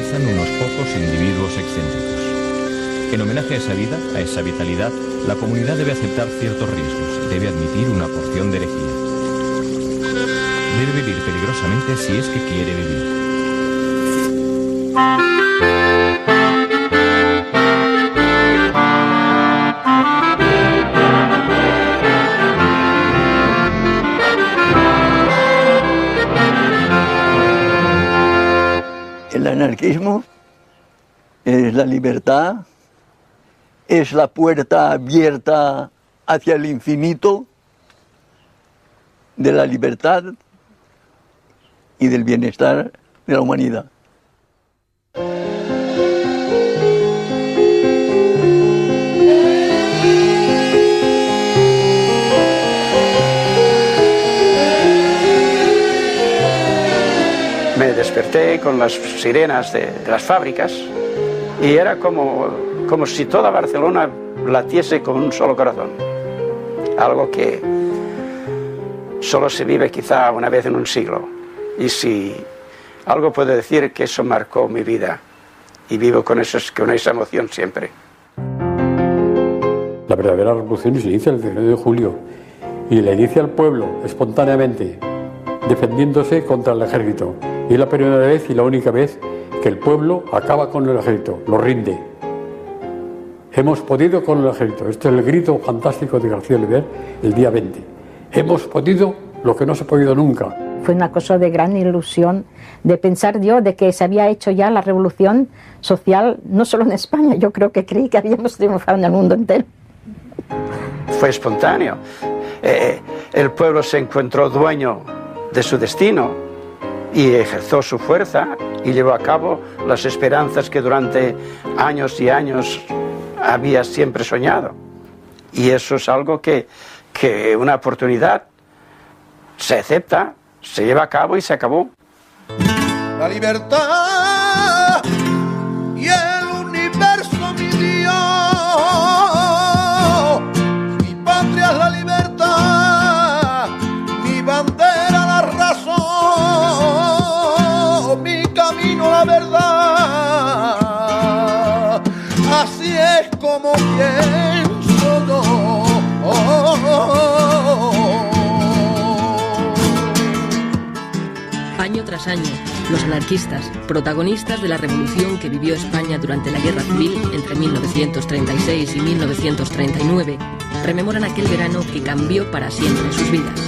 caracterizan unos pocos individuos excéntricos. En homenaje a esa vida, a esa vitalidad, la comunidad debe aceptar ciertos riesgos, debe admitir una porción de herejía. Debe vivir peligrosamente si es que quiere vivir. El anarquismo es la libertad, es la puerta abierta hacia el infinito de la libertad y del bienestar de la humanidad. Me desperté con las sirenas de las fábricas y era como si toda Barcelona latiese con un solo corazón. Algo que solo se vive quizá una vez en un siglo. Y si algo puedo decir, que eso marcó mi vida y vivo con esa emoción siempre. La verdadera revolución se inicia el 19 de julio y la inicia el pueblo espontáneamente, defendiéndose contra el ejército. Y es la primera vez y la única vez que el pueblo acaba con el ejército, lo rinde. Hemos podido con el ejército. Este es el grito fantástico de García Oliver el día 20. Hemos podido lo que no se ha podido nunca. Fue una cosa de gran ilusión, de pensar yo de que se había hecho ya la revolución social, no solo en España, yo creo que creí que habíamos triunfado en el mundo entero. Fue espontáneo. El pueblo se encontró dueño de su destino y ejerció su fuerza y llevó a cabo las esperanzas que durante años y años había siempre soñado. Y eso es algo que una oportunidad se acepta, se lleva a cabo y se acabó. La libertad y el universo, mi Dios. Mi patria es la libertad, mi bandera la razón, mi camino la verdad. Así es como pienso yo. Año tras año, los anarquistas, protagonistas de la revolución que vivió España durante la Guerra Civil entre 1936 y 1939, rememoran aquel verano que cambió para siempre sus vidas.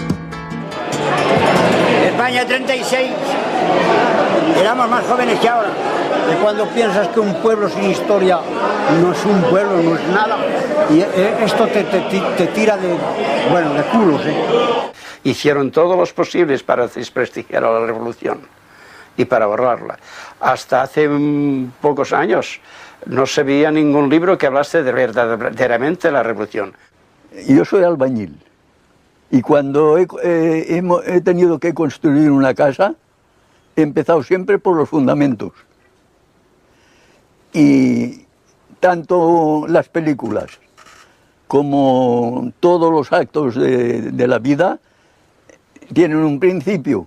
España 36, éramos más jóvenes que ahora. Y cuando piensas que un pueblo sin historia no es un pueblo, no es nada, y esto te tira de culos, Hicieron todos los posibles para desprestigiar a la revolución y para borrarla. Hasta hace pocos años no se veía ningún libro que hablase de verdaderamente la revolución. Yo soy albañil y cuando he tenido que construir una casa, he empezado siempre por los fundamentos. Y tanto las películas como todos los actos de la vida tienen un principio,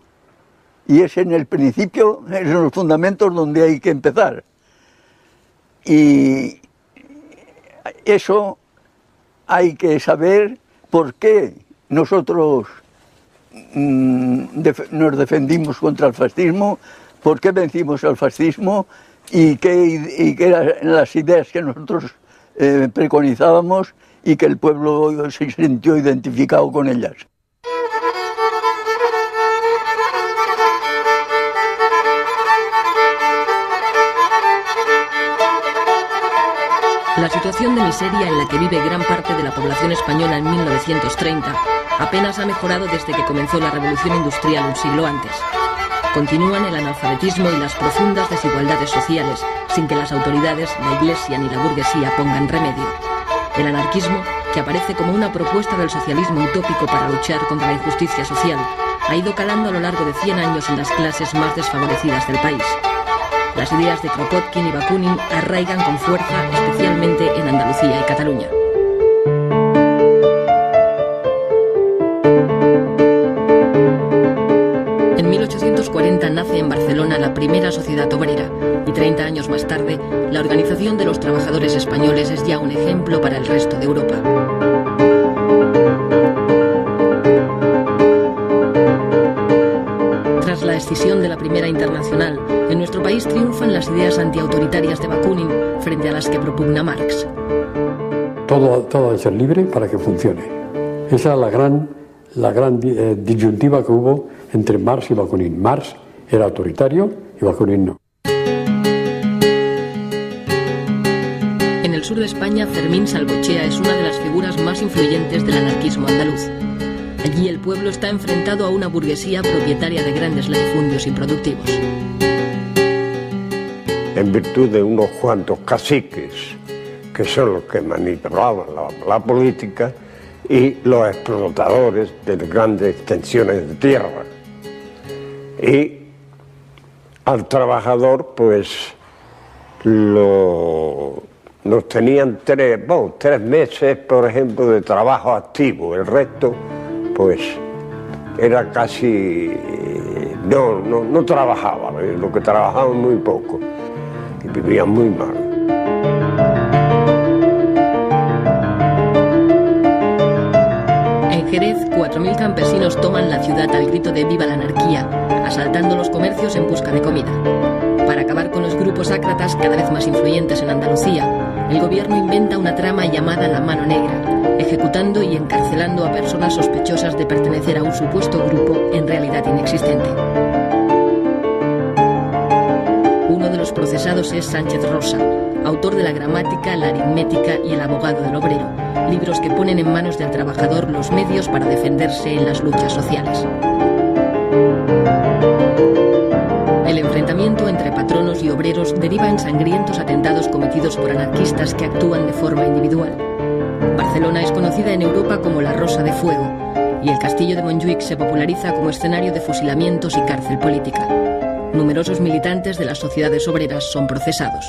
y es en el principio, es en los fundamentos donde hay que empezar. Y eso hay que saber por qué nosotros nos defendimos contra el fascismo, por qué vencimos al fascismo y qué eran las ideas que nosotros preconizábamos y que el pueblo se sintió identificado con ellas. La situación de miseria en la que vive gran parte de la población española en 1930 apenas ha mejorado desde que comenzó la revolución industrial un siglo antes. Continúan el analfabetismo y las profundas desigualdades sociales, sin que las autoridades, la Iglesia ni la burguesía pongan remedio. El anarquismo, que aparece como una propuesta del socialismo utópico para luchar contra la injusticia social, ha ido calando a lo largo de 100 años en las clases más desfavorecidas del país. Las ideas de Kropotkin y Bakunin arraigan con fuerza, especialmente en Andalucía y Cataluña. En 1840 nace nace en Barcelona la primera sociedad obrera y 30 años más tarde, la Organización de los Trabajadores Españoles es ya un ejemplo para el resto de Europa. Tras la escisión de la Primera Internacional, en nuestro país triunfan las ideas antiautoritarias de Bakunin frente a las que propugna Marx. Todo ha de ser libre para que funcione. Esa es la gran disyuntiva que hubo entre Marx y Bakunin. Marx era autoritario y Bakunin no. En el sur de España, Fermín Salvochea es una de las figuras más influyentes del anarquismo andaluz. Allí el pueblo está enfrentado a una burguesía propietaria de grandes latifundios improductivos. En virtud de unos cuantos caciques, que son los que manipulaban la política, y los explotadores de grandes extensiones de tierra. Y al trabajador, pues, nos tenían 3 meses, por ejemplo, de trabajo activo. El resto, pues, era casi... no trabajaba, lo que trabajaban muy poco. Y vivían muy mal. En Jerez, 4.000 campesinos toman la ciudad al grito de ¡Viva la anarquía!, asaltando los comercios en busca de comida. Para acabar con los grupos ácratas cada vez más influyentes en Andalucía, el gobierno inventa una trama llamada La Mano Negra, ejecutando y encarcelando a personas sospechosas de pertenecer a un supuesto grupo en realidad inexistente. Uno de los procesados es Sánchez Rosa, autor de la gramática, la aritmética y el abogado del obrero, libros que ponen en manos del trabajador los medios para defenderse en las luchas sociales. El enfrentamiento entre patronos y obreros deriva en sangrientos atentados cometidos por anarquistas que actúan de forma individual. Barcelona es conocida en Europa como la Rosa de Fuego y el castillo de Montjuïc se populariza como escenario de fusilamientos y cárcel política. Numerosos militantes de las sociedades obreras son procesados.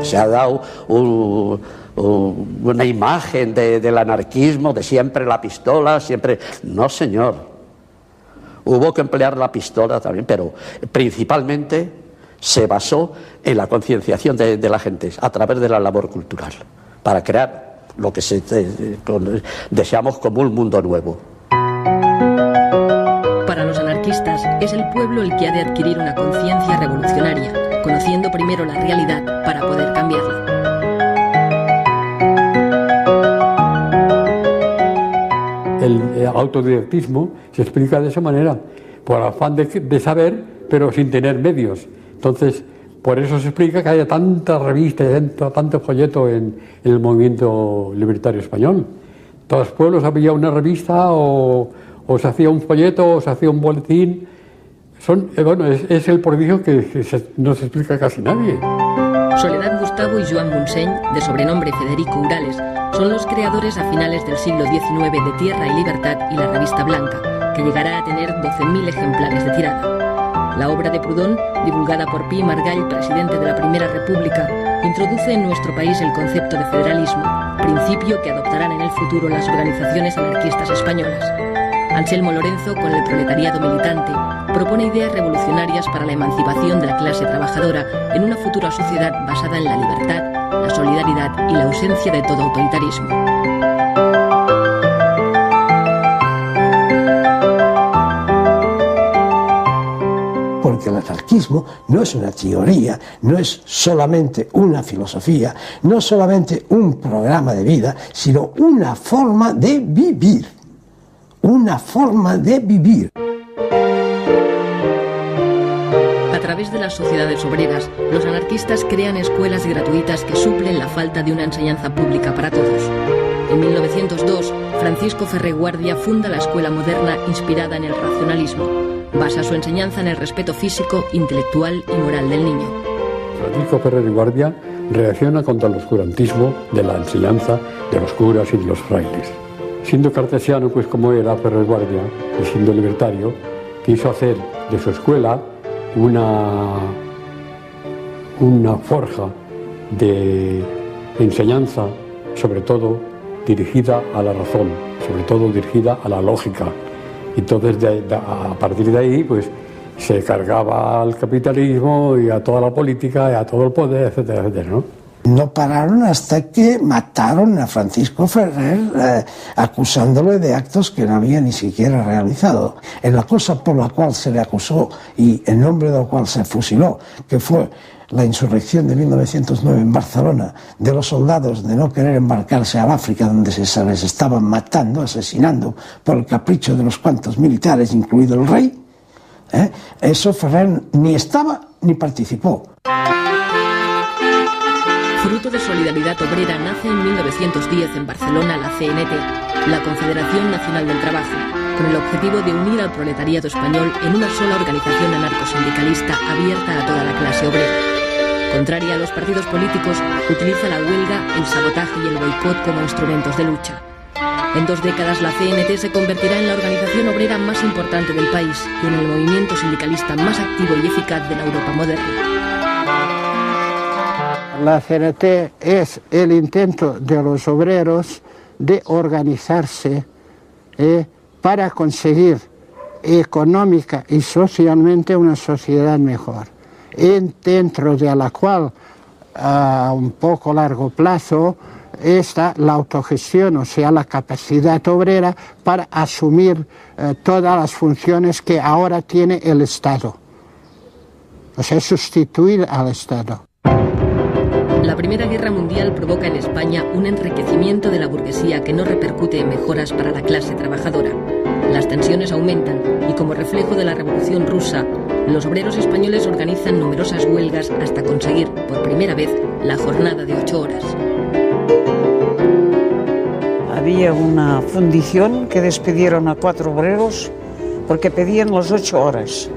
Se ha dado una imagen del anarquismo, de siempre la pistola, siempre... No, señor. Hubo que emplear la pistola también, pero principalmente se basó en la concienciación de la gente a través de la labor cultural, para crear lo que deseamos como un mundo nuevo. Para los anarquistas, es el pueblo el que ha de adquirir una conciencia revolucionaria, conociendo primero la realidad para poder cambiarla. El autodidactismo se explica de esa manera, por afán de saber, pero sin tener medios. Entonces, por eso se explica que haya tanta revista y tanto folleto en el movimiento libertario español. En todos los pueblos había una revista o se hacía un folleto o se hacía un boletín. Es el prodigio que no se explica casi nadie. Soledad Gustavo y Joan Montseny, de sobrenombre Federico Urales, son los creadores a finales del siglo XIX de Tierra y Libertad y la revista Blanca, que llegará a tener 12.000 ejemplares de tirada. La obra de Proudhon, divulgada por Pi Margall, presidente de la Primera República, introduce en nuestro país el concepto de federalismo, principio que adoptarán en el futuro las organizaciones anarquistas españolas. Anselmo Lorenzo, con el proletariado militante, propone ideas revolucionarias para la emancipación de la clase trabajadora en una futura sociedad basada en la libertad, la solidaridad y la ausencia de todo autoritarismo. Porque el anarquismo no es una teoría, no es solamente una filosofía, no es solamente un programa de vida, sino una forma de vivir. Una forma de vivir. A través de las sociedades obreras, los anarquistas crean escuelas gratuitas que suplen la falta de una enseñanza pública para todos. En 1902, Francisco Ferrer Guardia funda la escuela moderna inspirada en el racionalismo. Basa su enseñanza en el respeto físico, intelectual y moral del niño. Francisco Ferrer Guardia reacciona contra el oscurantismo de la enseñanza de los curas y de los frailes. Siendo cartesiano, pues como era Ferrer Guardia, y siendo libertario, quiso hacer de su escuela una forja de enseñanza sobre todo dirigida a la razón, sobre todo dirigida a la lógica. Entonces, a partir de ahí, pues se cargaba al capitalismo y a toda la política y a todo el poder, etcétera, etcétera, ¿no? No pararon hasta que mataron a Francisco Ferrer, acusándole de actos que no había ni siquiera realizado. En la cosa por la cual se le acusó y en nombre de la cual se fusiló, que fue la insurrección de 1909 en Barcelona, de los soldados de no querer embarcarse al África, donde se les estaban matando, asesinando por el capricho de unos cuantos militares, incluido el rey, eso Ferrer ni estaba ni participó. Fruto de Solidaridad Obrera nace en 1910 en Barcelona la CNT, la Confederación Nacional del Trabajo, con el objetivo de unir al proletariado español en una sola organización anarcosindicalista abierta a toda la clase obrera. Contraria a los partidos políticos, utiliza la huelga, el sabotaje y el boicot como instrumentos de lucha. En 2 décadas la CNT se convertirá en la organización obrera más importante del país y en el movimiento sindicalista más activo y eficaz de la Europa moderna. La CNT es el intento de los obreros de organizarse para conseguir económica y socialmente una sociedad mejor, dentro de la cual a un poco largo plazo está la autogestión, o sea, la capacidad obrera para asumir todas las funciones que ahora tiene el Estado, o sea, sustituir al Estado. La Primera Guerra Mundial provoca en España un enriquecimiento de la burguesía que no repercute en mejoras para la clase trabajadora. Las tensiones aumentan y, como reflejo de la Revolución Rusa, los obreros españoles organizan numerosas huelgas hasta conseguir, por primera vez, la jornada de 8 horas. Había una fundición que despidieron a 4 obreros porque pedían las 8 horas.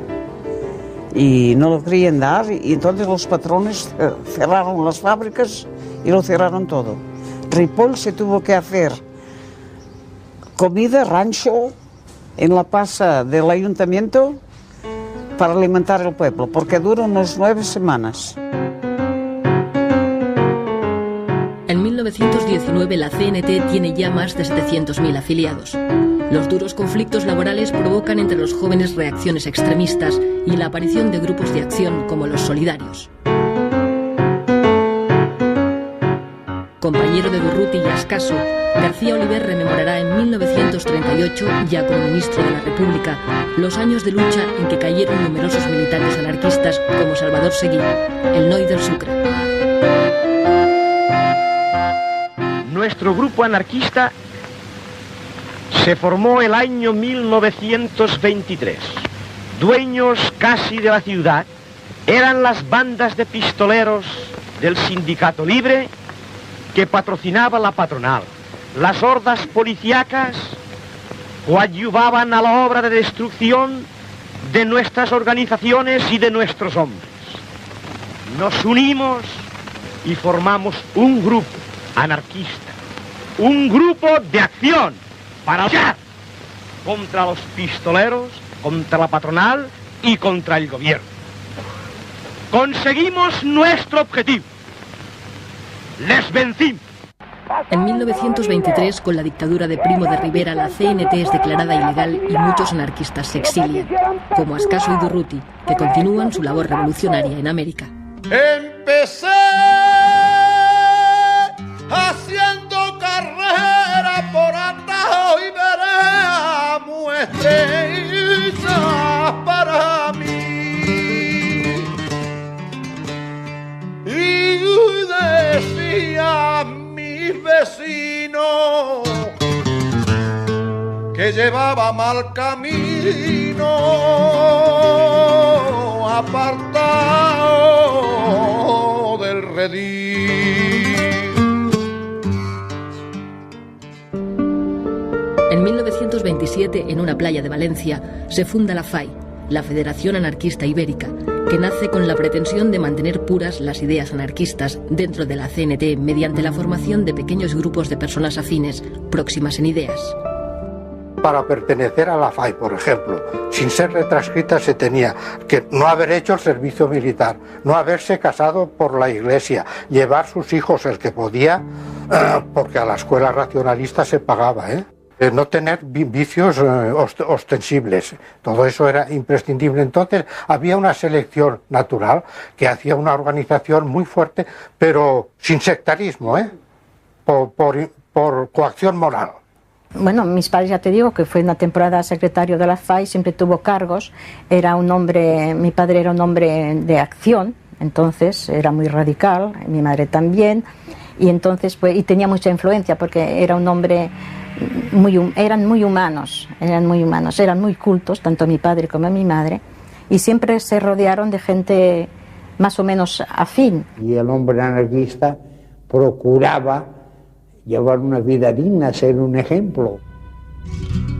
Y no lo querían dar, y entonces los patrones cerraron las fábricas y lo cerraron todo. Ripoll se tuvo que hacer comida, rancho, en la plaza del ayuntamiento para alimentar al pueblo, porque dura unas 9 semanas. En 1919 la CNT tiene ya más de 700.000 afiliados. Los duros conflictos laborales provocan entre los jóvenes reacciones extremistas y la aparición de grupos de acción como los solidarios. Compañero de Durruti y Ascaso, García Oliver rememorará en 1938, ya como ministro de la República, los años de lucha en que cayeron numerosos militantes anarquistas como Salvador Seguí, el Noy del Sucre. Nuestro grupo anarquista se formó el año 1923. Dueños casi de la ciudad eran las bandas de pistoleros del Sindicato Libre que patrocinaba la patronal. Las hordas policíacas coadyuvaban a la obra de destrucción de nuestras organizaciones y de nuestros hombres. Nos unimos y formamos un grupo anarquista, un grupo de acción para luchar contra los pistoleros, contra la patronal y contra el gobierno. Conseguimos nuestro objetivo. Les vencimos. En 1923, con la dictadura de Primo de Rivera, la CNT es declarada ilegal y muchos anarquistas se exilian, como Ascaso y Durruti, que continúan su labor revolucionaria en América. Empecé haciendo carrera por atajo y vereda muestreza para mí. Y decía mi vecino que llevaba mal camino, apartado del redil. En 1927, en una playa de Valencia, se funda la FAI, la Federación Anarquista Ibérica, que nace con la pretensión de mantener puras las ideas anarquistas dentro de la CNT mediante la formación de pequeños grupos de personas afines, próximas en ideas. Para pertenecer a la FAI, por ejemplo, sin ser retranscrita, se tenía que no haber hecho el servicio militar, no haberse casado por la iglesia, llevar sus hijos, el que podía, porque a la escuela racionalista se pagaba, no tener vicios ostensibles. Todo eso era imprescindible. Entonces había una selección natural que hacía una organización muy fuerte, pero sin sectarismo, por coacción moral. Bueno, mis padres, ya te digo, que fue una temporada secretario de la FAI, siempre tuvo cargos, era un hombre, mi padre era un hombre de acción, entonces era muy radical, mi madre también, y entonces pues, y tenía mucha influencia porque era un hombre eran muy humanos, eran muy cultos, tanto mi padre como mi madre, y siempre se rodearon de gente más o menos afín. Y el hombre anarquista procuraba llevar una vida digna, ser un ejemplo.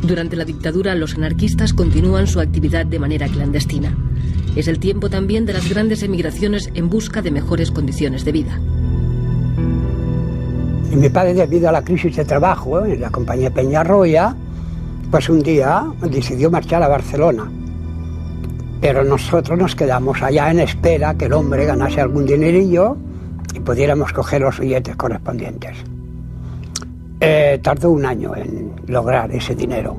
Durante la dictadura, los anarquistas continúan su actividad de manera clandestina. Es el tiempo también de las grandes emigraciones en busca de mejores condiciones de vida. Y mi padre, debido a la crisis de trabajo en la compañía Peñarroya, pues un día decidió marchar a Barcelona. Pero nosotros nos quedamos allá en espera que el hombre ganase algún dinerillo y pudiéramos coger los billetes correspondientes. Tardó un año en lograr ese dinero.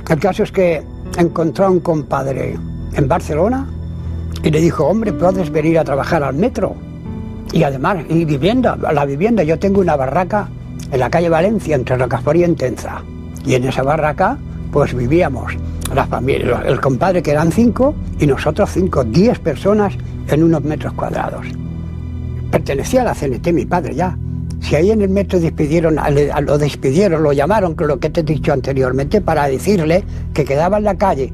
El caso es que encontró a un compadre en Barcelona y le dijo: hombre, puedes venir a trabajar al metro. Y además, la vivienda, yo tengo una barraca en la calle Valencia, entre Rocafort y Entenza. Y en esa barraca, pues vivíamos la familia, el compadre, que eran 5, y nosotros 5, 10 personas en unos metros cuadrados. Pertenecía a la CNT, mi padre ya. Si ahí en el metro lo llamaron, con lo que te he dicho anteriormente, para decirle que quedaba en la calle,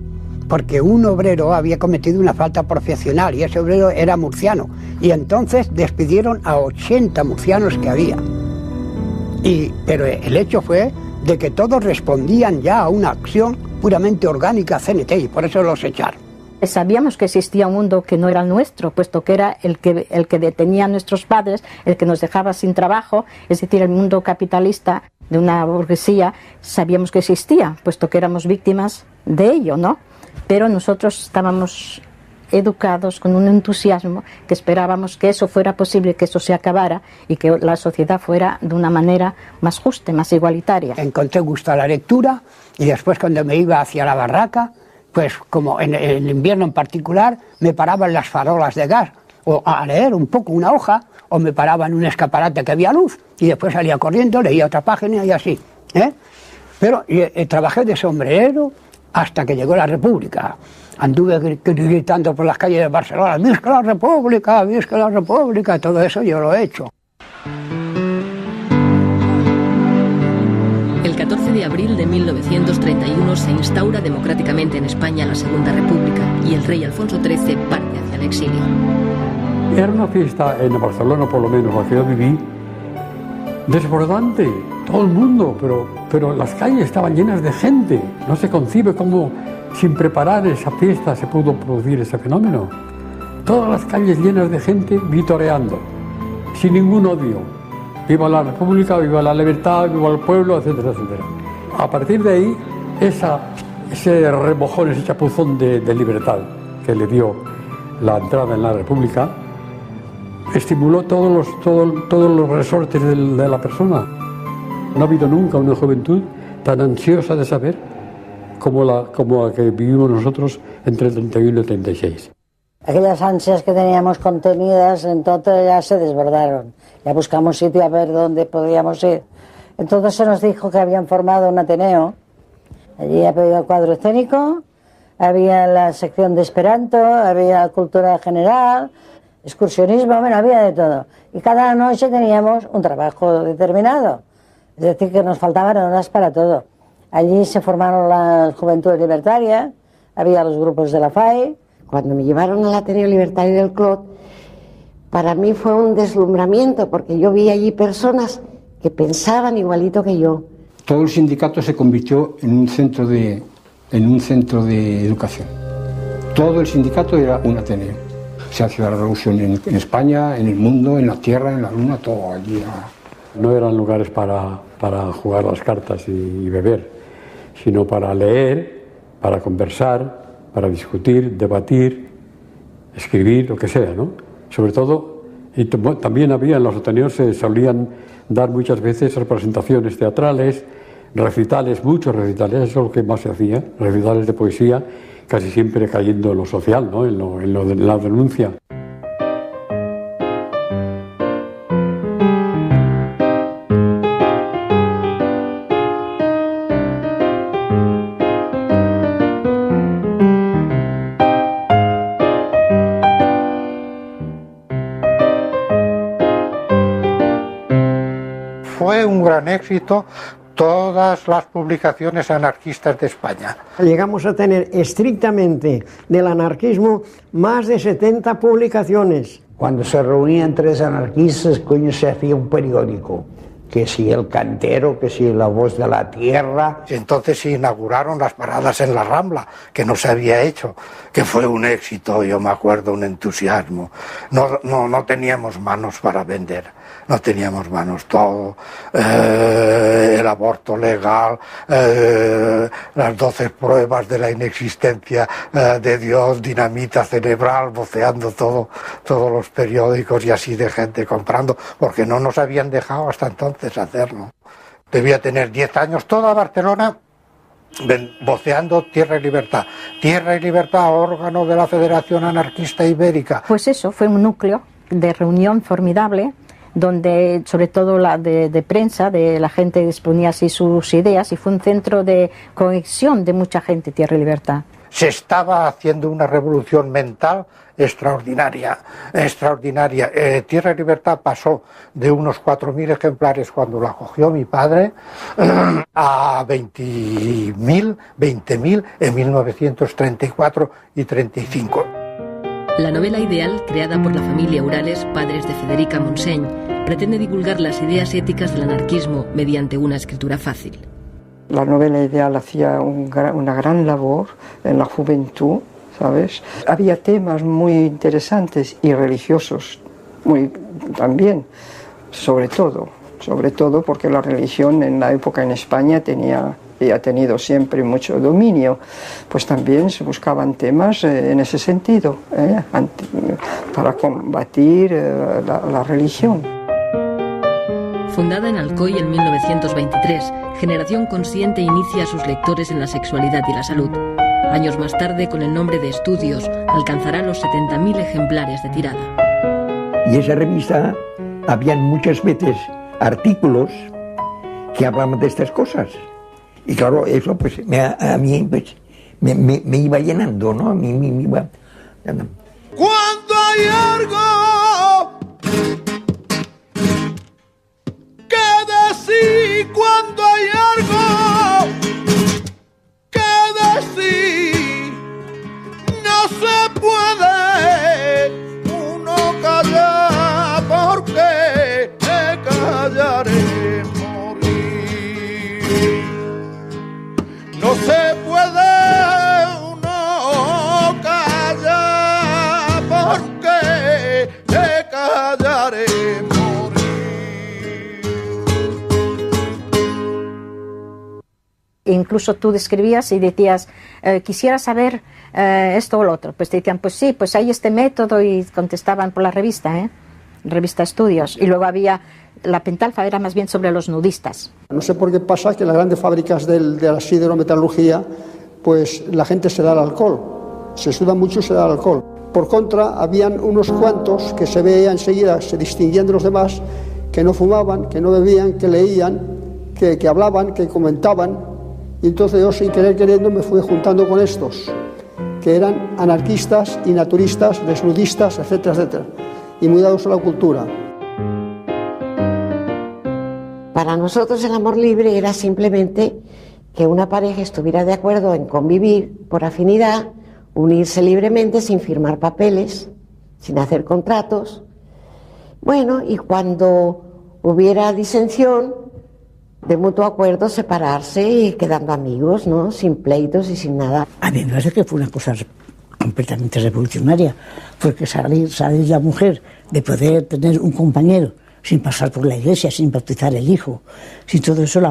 porque un obrero había cometido una falta profesional y ese obrero era murciano. Y entonces despidieron a 80 murcianos que había. Pero el hecho fue de que todos respondían ya a una acción puramente orgánica CNT y por eso los echaron. Sabíamos que existía un mundo que no era el nuestro, puesto que era el que detenía a nuestros padres, el que nos dejaba sin trabajo, es decir, el mundo capitalista de una burguesía, sabíamos que existía, puesto que éramos víctimas de ello, ¿no? Pero nosotros estábamos educados con un entusiasmo que esperábamos que eso fuera posible, que eso se acabara y que la sociedad fuera de una manera más justa, más igualitaria. Encontré gusto a la lectura y después, cuando me iba hacia la barraca, pues como en el invierno en particular, me paraba en las farolas de gas o a leer un poco una hoja, o me paraba en un escaparate que había luz y después salía corriendo, leía otra página y así, Pero trabajé de sombrerero hasta que llegó la República. Anduve gritando por las calles de Barcelona: ¡Visca la República! ¡Visca la República! Todo eso yo lo he hecho. El 14 de abril de 1931 se instaura democráticamente en España la Segunda República y el rey Alfonso XIII parte hacia el exilio. Era una fiesta en Barcelona, por lo menos la que yo viví, desbordante, todo el mundo, pero las calles estaban llenas de gente. No se concibe cómo sin preparar esa fiesta se pudo producir ese fenómeno. Todas las calles llenas de gente vitoreando, sin ningún odio. Viva la República, viva la libertad, viva el pueblo, etcétera, etcétera. A partir de ahí, ese remojón, ese chapuzón de libertad que le dio la entrada en la República, estimuló todos los resortes de la persona. No ha habido nunca una juventud tan ansiosa de saber como la que vivimos nosotros entre el 31 y el 36. Aquellas ansias que teníamos contenidas, entonces ya se desbordaron. Ya buscamos sitio a ver dónde podíamos ir. Entonces se nos dijo que habían formado un Ateneo. Allí había el cuadro escénico, había la sección de Esperanto, había cultura general, excursionismo, bueno, había de todo. Y cada noche teníamos un trabajo determinado. Es decir, que nos faltaban horas para todo. Allí se formaron las Juventudes Libertarias, había los grupos de la FAI. Cuando me llevaron al Ateneo Libertario del Clot, para mí fue un deslumbramiento, porque yo vi allí personas que pensaban igualito que yo. Todo el sindicato se convirtió en un centro de educación. Todo el sindicato era un Ateneo. Se hacía la revolución en España, en el mundo, en la tierra, en la luna, todo allí. No eran lugares para jugar las cartas y beber, sino para leer, para conversar, para discutir, debatir, escribir, lo que sea, ¿no? Sobre todo Y también había en los Ateneos, se solían dar muchas veces representaciones teatrales, recitales, muchos recitales, eso es lo que más se hacía, recitales de poesía, casi siempre cayendo en lo social, ¿no? en lo de la denuncia. Fue un gran éxito todas las publicaciones anarquistas de España. Llegamos a tener estrictamente del anarquismo más de 70 publicaciones. Cuando se reunían tres anarquistas, coño, se hacía un periódico. Que si El Cantero, que si La Voz de la Tierra. Entonces se inauguraron las paradas en la Rambla, que no se había hecho, que fue un éxito, yo me acuerdo, un entusiasmo. No teníamos manos para vender, no teníamos manos, todo, el aborto legal, las 12 pruebas de la inexistencia de Dios, dinamita cerebral, voceando todos los periódicos y así de gente comprando, porque no nos habían dejado hasta entonces hacerlo. Debía tener 10 años, toda Barcelona voceando Tierra y Libertad. Tierra y Libertad, órgano de la Federación Anarquista Ibérica. Pues eso, fue un núcleo de reunión formidable, donde sobre todo la de prensa, de la gente exponía así sus ideas, y fue un centro de conexión de mucha gente, Tierra y Libertad. Se estaba haciendo una revolución mental extraordinaria. Tierra y Libertad pasó de unos 4.000 ejemplares cuando la cogió mi padre a 20.000 en 1934 y 35. La novela ideal, creada por la familia Urales, padres de Federica Montseny, pretende divulgar las ideas éticas del anarquismo mediante una escritura fácil. La novela ideal hacía una gran labor en la juventud, ¿sabes? Había temas muy interesantes y religiosos también, sobre todo porque la religión en la época en España ha tenido siempre mucho dominio, pues también se buscaban temas en ese sentido, para combatir la religión. Fundada en Alcoy en 1923, Generación Consciente inicia a sus lectores en la sexualidad y la salud. Años más tarde, con el nombre de Estudios, alcanzará los 70.000 ejemplares de tirada. Y esa revista, habían muchas veces artículos que hablaban de estas cosas. Y claro, eso pues a mí pues, me iba llenando, ¿no? Me iba... Cuando hay algo que decir, cuando hay algo que decir, no se puede uno callar, porque callar es morir. No se puede uno callar, porque callar es Incluso tú describías y decías, quisiera saber esto o lo otro. Pues te decían, pues sí, pues hay este método, y contestaban por la revista, revista Estudios. Y luego había, la pentalfa era más bien sobre los nudistas. No sé por qué pasa que en las grandes fábricas de la siderometalurgia, pues la gente se da al alcohol. Se suda mucho y se da al alcohol. Por contra, habían unos cuantos que se veía enseguida, se distinguían de los demás, que no fumaban, que no bebían, que leían, que hablaban, que comentaban. Y entonces yo, sin querer queriendo, me fui juntando con estos, que eran anarquistas y naturistas, desnudistas, etcétera, etcétera, y muy dados a la cultura. Para nosotros el amor libre era simplemente que una pareja estuviera de acuerdo en convivir por afinidad, unirse libremente sin firmar papeles, sin hacer contratos. Bueno, y cuando hubiera disensión, de mutuo acuerdo, separarse y quedando amigos, ¿no? Sin pleitos y sin nada. A mí me parece que fue una cosa completamente revolucionaria, porque salir la mujer de poder tener un compañero sin pasar por la iglesia, sin bautizar el hijo, sin todo eso,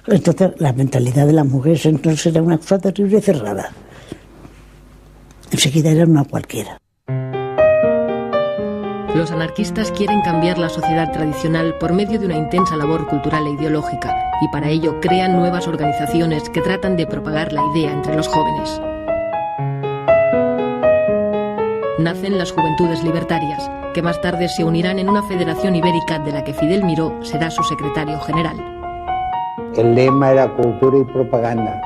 entonces la mentalidad de la mujer entonces era una cosa terrible y cerrada. Enseguida era una cualquiera. Los anarquistas quieren cambiar la sociedad tradicional por medio de una intensa labor cultural e ideológica, y para ello crean nuevas organizaciones que tratan de propagar la idea entre los jóvenes. Nacen las Juventudes Libertarias, que más tarde se unirán en una federación ibérica de la que Fidel Miró será su secretario general. El lema era cultura y propaganda.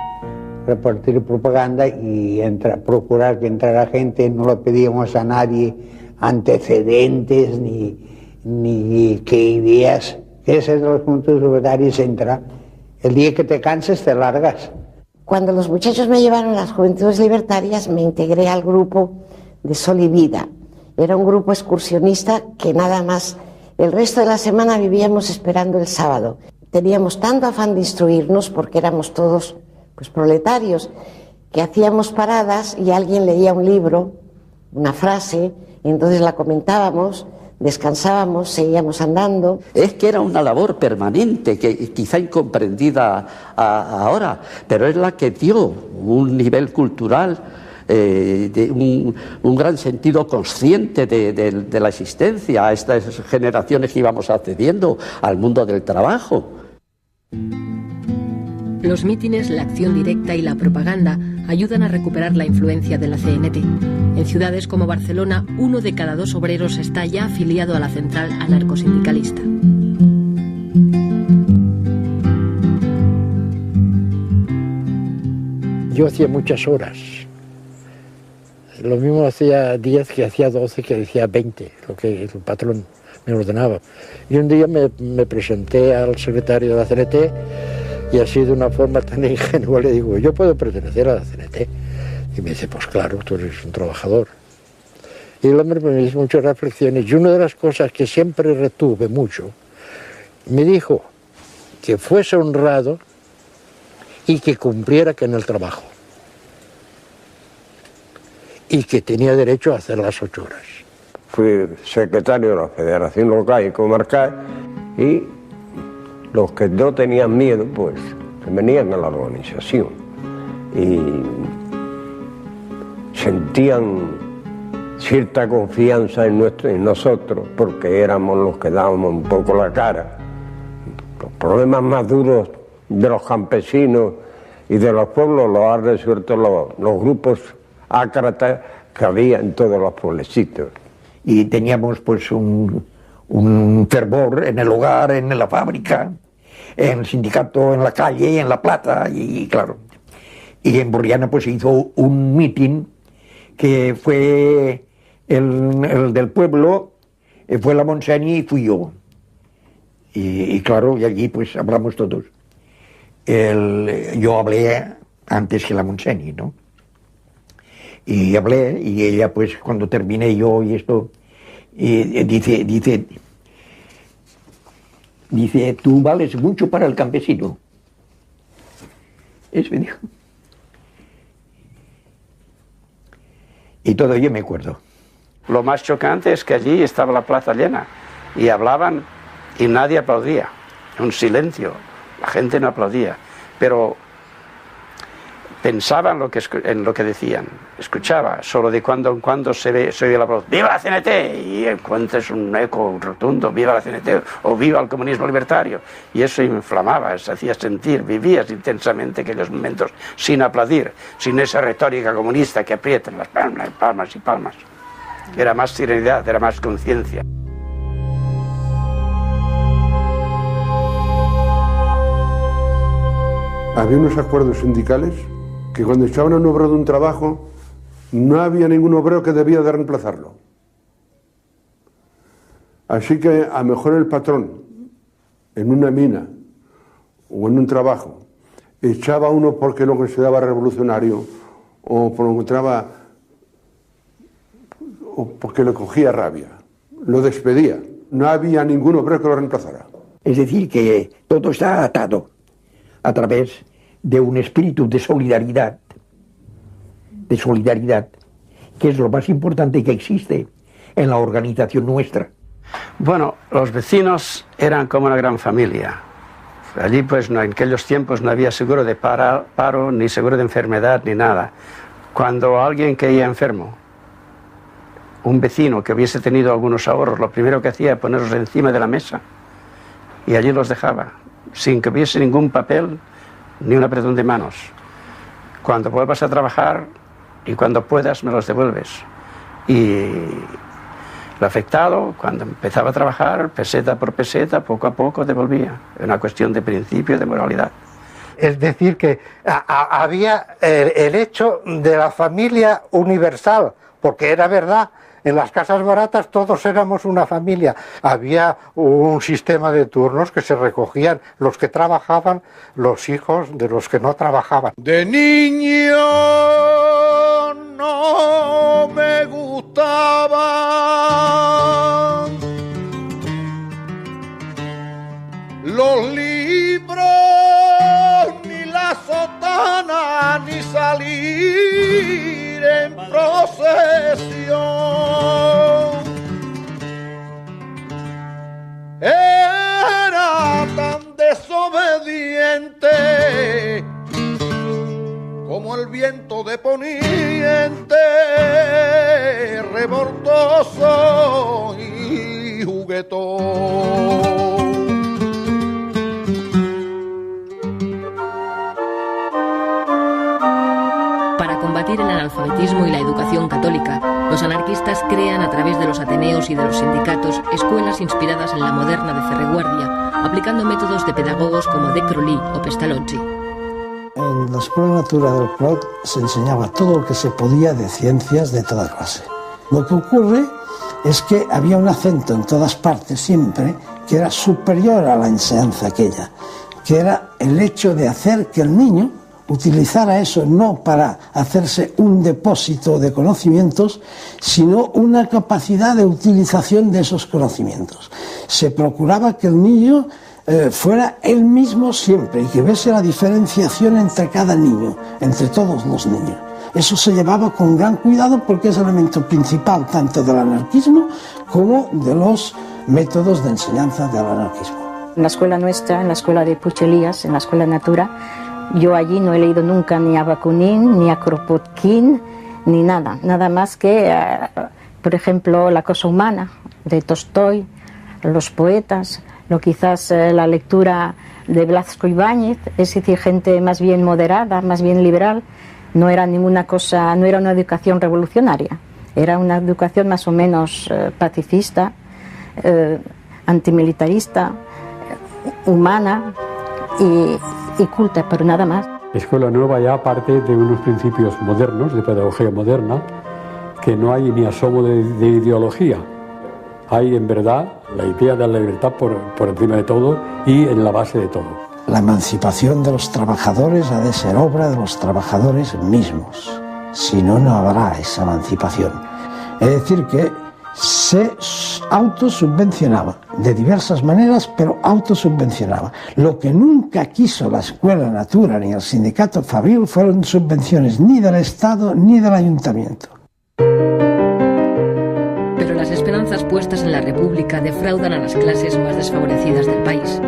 Repartir propaganda y procurar que entrara gente. No le pedíamos a nadie antecedentes ni qué ideas. Ese de los Juventudes Libertarias entra. El día que te canses te largas. Cuando los muchachos me llevaron a las Juventudes Libertarias me integré al grupo de Sol y Vida. Era un grupo excursionista que nada más el resto de la semana vivíamos esperando el sábado. Teníamos tanto afán de instruirnos porque éramos todos pues proletarios, que hacíamos paradas y alguien leía un libro, una frase, y entonces la comentábamos, descansábamos, seguíamos andando. Es que era una labor permanente, que quizá incomprendida ahora, pero es la que dio un nivel cultural, de un gran sentido consciente de la existencia a estas generaciones que íbamos accediendo al mundo del trabajo. Los mítines, la acción directa y la propaganda ayudan a recuperar la influencia de la CNT. En ciudades como Barcelona, 1 de cada 2 obreros está ya afiliado a la central anarcosindicalista. Yo hacía muchas horas. Lo mismo hacía 10 que hacía 12 que hacía 20, lo que el patrón me ordenaba. Y un día me presenté al secretario de la CNT y así de una forma tan ingenua le digo, ¿yo puedo pertenecer a la CNT? Y me dice, pues claro, tú eres un trabajador. Y el hombre me hizo muchas reflexiones y una de las cosas que siempre retuve mucho, me dijo que fuese honrado y que cumpliera que en el trabajo. Y que tenía derecho a hacer las 8 horas. Fui secretario de la Federación Local y Comarcal y los que no tenían miedo, pues, se venían a la organización y sentían cierta confianza en nosotros, porque éramos los que dábamos un poco la cara. Los problemas más duros de los campesinos y de los pueblos los han resuelto los grupos ácratas que había en todos los pueblecitos. Y teníamos pues un fervor en el hogar, en la fábrica, en el sindicato, en la calle, en La Plata, y claro. Y en Borriana pues se hizo un mitin que fue el del pueblo, fue la Montseny y fui yo. Y claro, y allí pues hablamos todos. Yo hablé antes que la Montseny, ¿no? Y hablé, y ella pues cuando terminé yo y esto, dice, tú vales mucho para el campesino. Eso me dijo. Y todo yo me acuerdo. Lo más chocante es que allí estaba la plaza llena y hablaban y nadie aplaudía, un silencio, la gente no aplaudía, pero pensaba en lo que decían, escuchaba, solo de cuando en cuando se oye el aplauso, ¡viva la CNT! Y encuentras un eco rotundo, ¡viva la CNT! O ¡viva el comunismo libertario! Y eso inflamaba, se hacía sentir, vivías intensamente aquellos momentos sin aplaudir, sin esa retórica comunista que aprietan las palmas, palmas y palmas. Era más serenidad, era más conciencia. Había unos acuerdos sindicales que cuando echaban a un obrero de un trabajo, no había ningún obrero que debía de reemplazarlo. Así que a lo mejor el patrón, en una mina o en un trabajo, echaba a uno porque lo consideraba revolucionario o porque lo encontraba, o porque le cogía rabia, lo despedía. No había ningún obrero que lo reemplazara. Es decir, que todo está atado a través de un espíritu de solidaridad, que es lo más importante que existe en la organización nuestra. Bueno, los vecinos eran como una gran familia. Allí pues en aquellos tiempos no había seguro de paro, ni seguro de enfermedad, ni nada. Cuando alguien caía enfermo, un vecino que hubiese tenido algunos ahorros, lo primero que hacía era ponerlos encima de la mesa y allí los dejaba, sin que hubiese ningún papel ni un apretón de manos. Cuando vuelvas a trabajar y cuando puedas me los devuelves. Y el afectado, cuando empezaba a trabajar, peseta por peseta, poco a poco devolvía. Es una cuestión de principio, de moralidad. Es decir, que había el hecho de la familia universal, porque era verdad, en las casas baratas todos éramos una familia. Había un sistema de turnos que se recogían los que trabajaban, los hijos de los que no trabajaban. De niño no me gustaban los libros, ni la sotana, ni salir en procesión. Era tan desobediente como el viento de poniente, revoltoso y juguetón. Para combatir el analfabetismo y la educación católica, los anarquistas crean a través de los ateneos y de los sindicatos escuelas inspiradas en la moderna de Ferreguardia, aplicando métodos de pedagogos como De Crolí o Pestalozzi. En la Escuela Natura del Clot se enseñaba todo lo que se podía de ciencias de toda clase. Lo que ocurre es que había un acento en todas partes siempre que era superior a la enseñanza aquella, que era el hecho de hacer que el niño utilizara eso no para hacerse un depósito de conocimientos, sino una capacidad de utilización de esos conocimientos. Se procuraba que el niño fuera él mismo siempre y que viese la diferenciación entre cada niño, entre todos los niños. Eso se llevaba con gran cuidado porque es el elemento principal tanto del anarquismo como de los métodos de enseñanza del anarquismo. En la escuela nuestra, en la escuela de Puchelías, en la escuela Natura, yo allí no he leído nunca ni a Bakunin, ni a Kropotkin, ni nada. Nada más que, por ejemplo, La cosa humana, de Tolstoy, los poetas, quizás la lectura de Blasco Ibáñez, es decir, gente más bien moderada, más bien liberal. No era ninguna cosa, no era una educación revolucionaria, era una educación más o menos pacifista, antimilitarista, humana y culta, pero nada más. La Escuela Nueva ya parte de unos principios modernos, de pedagogía moderna, que no hay ni asomo de ideología. Hay en verdad la idea de la libertad por encima de todo y en la base de todo. La emancipación de los trabajadores ha de ser obra de los trabajadores mismos, si no, no habrá esa emancipación. Es decir, que se autosubvencionaba de diversas maneras, pero autosubvencionaba. Lo que nunca quiso la Escuela Natura ni el sindicato Fabril fueron subvenciones ni del Estado ni del Ayuntamiento. Pero las esperanzas puestas en la República defraudan a las clases más desfavorecidas del país.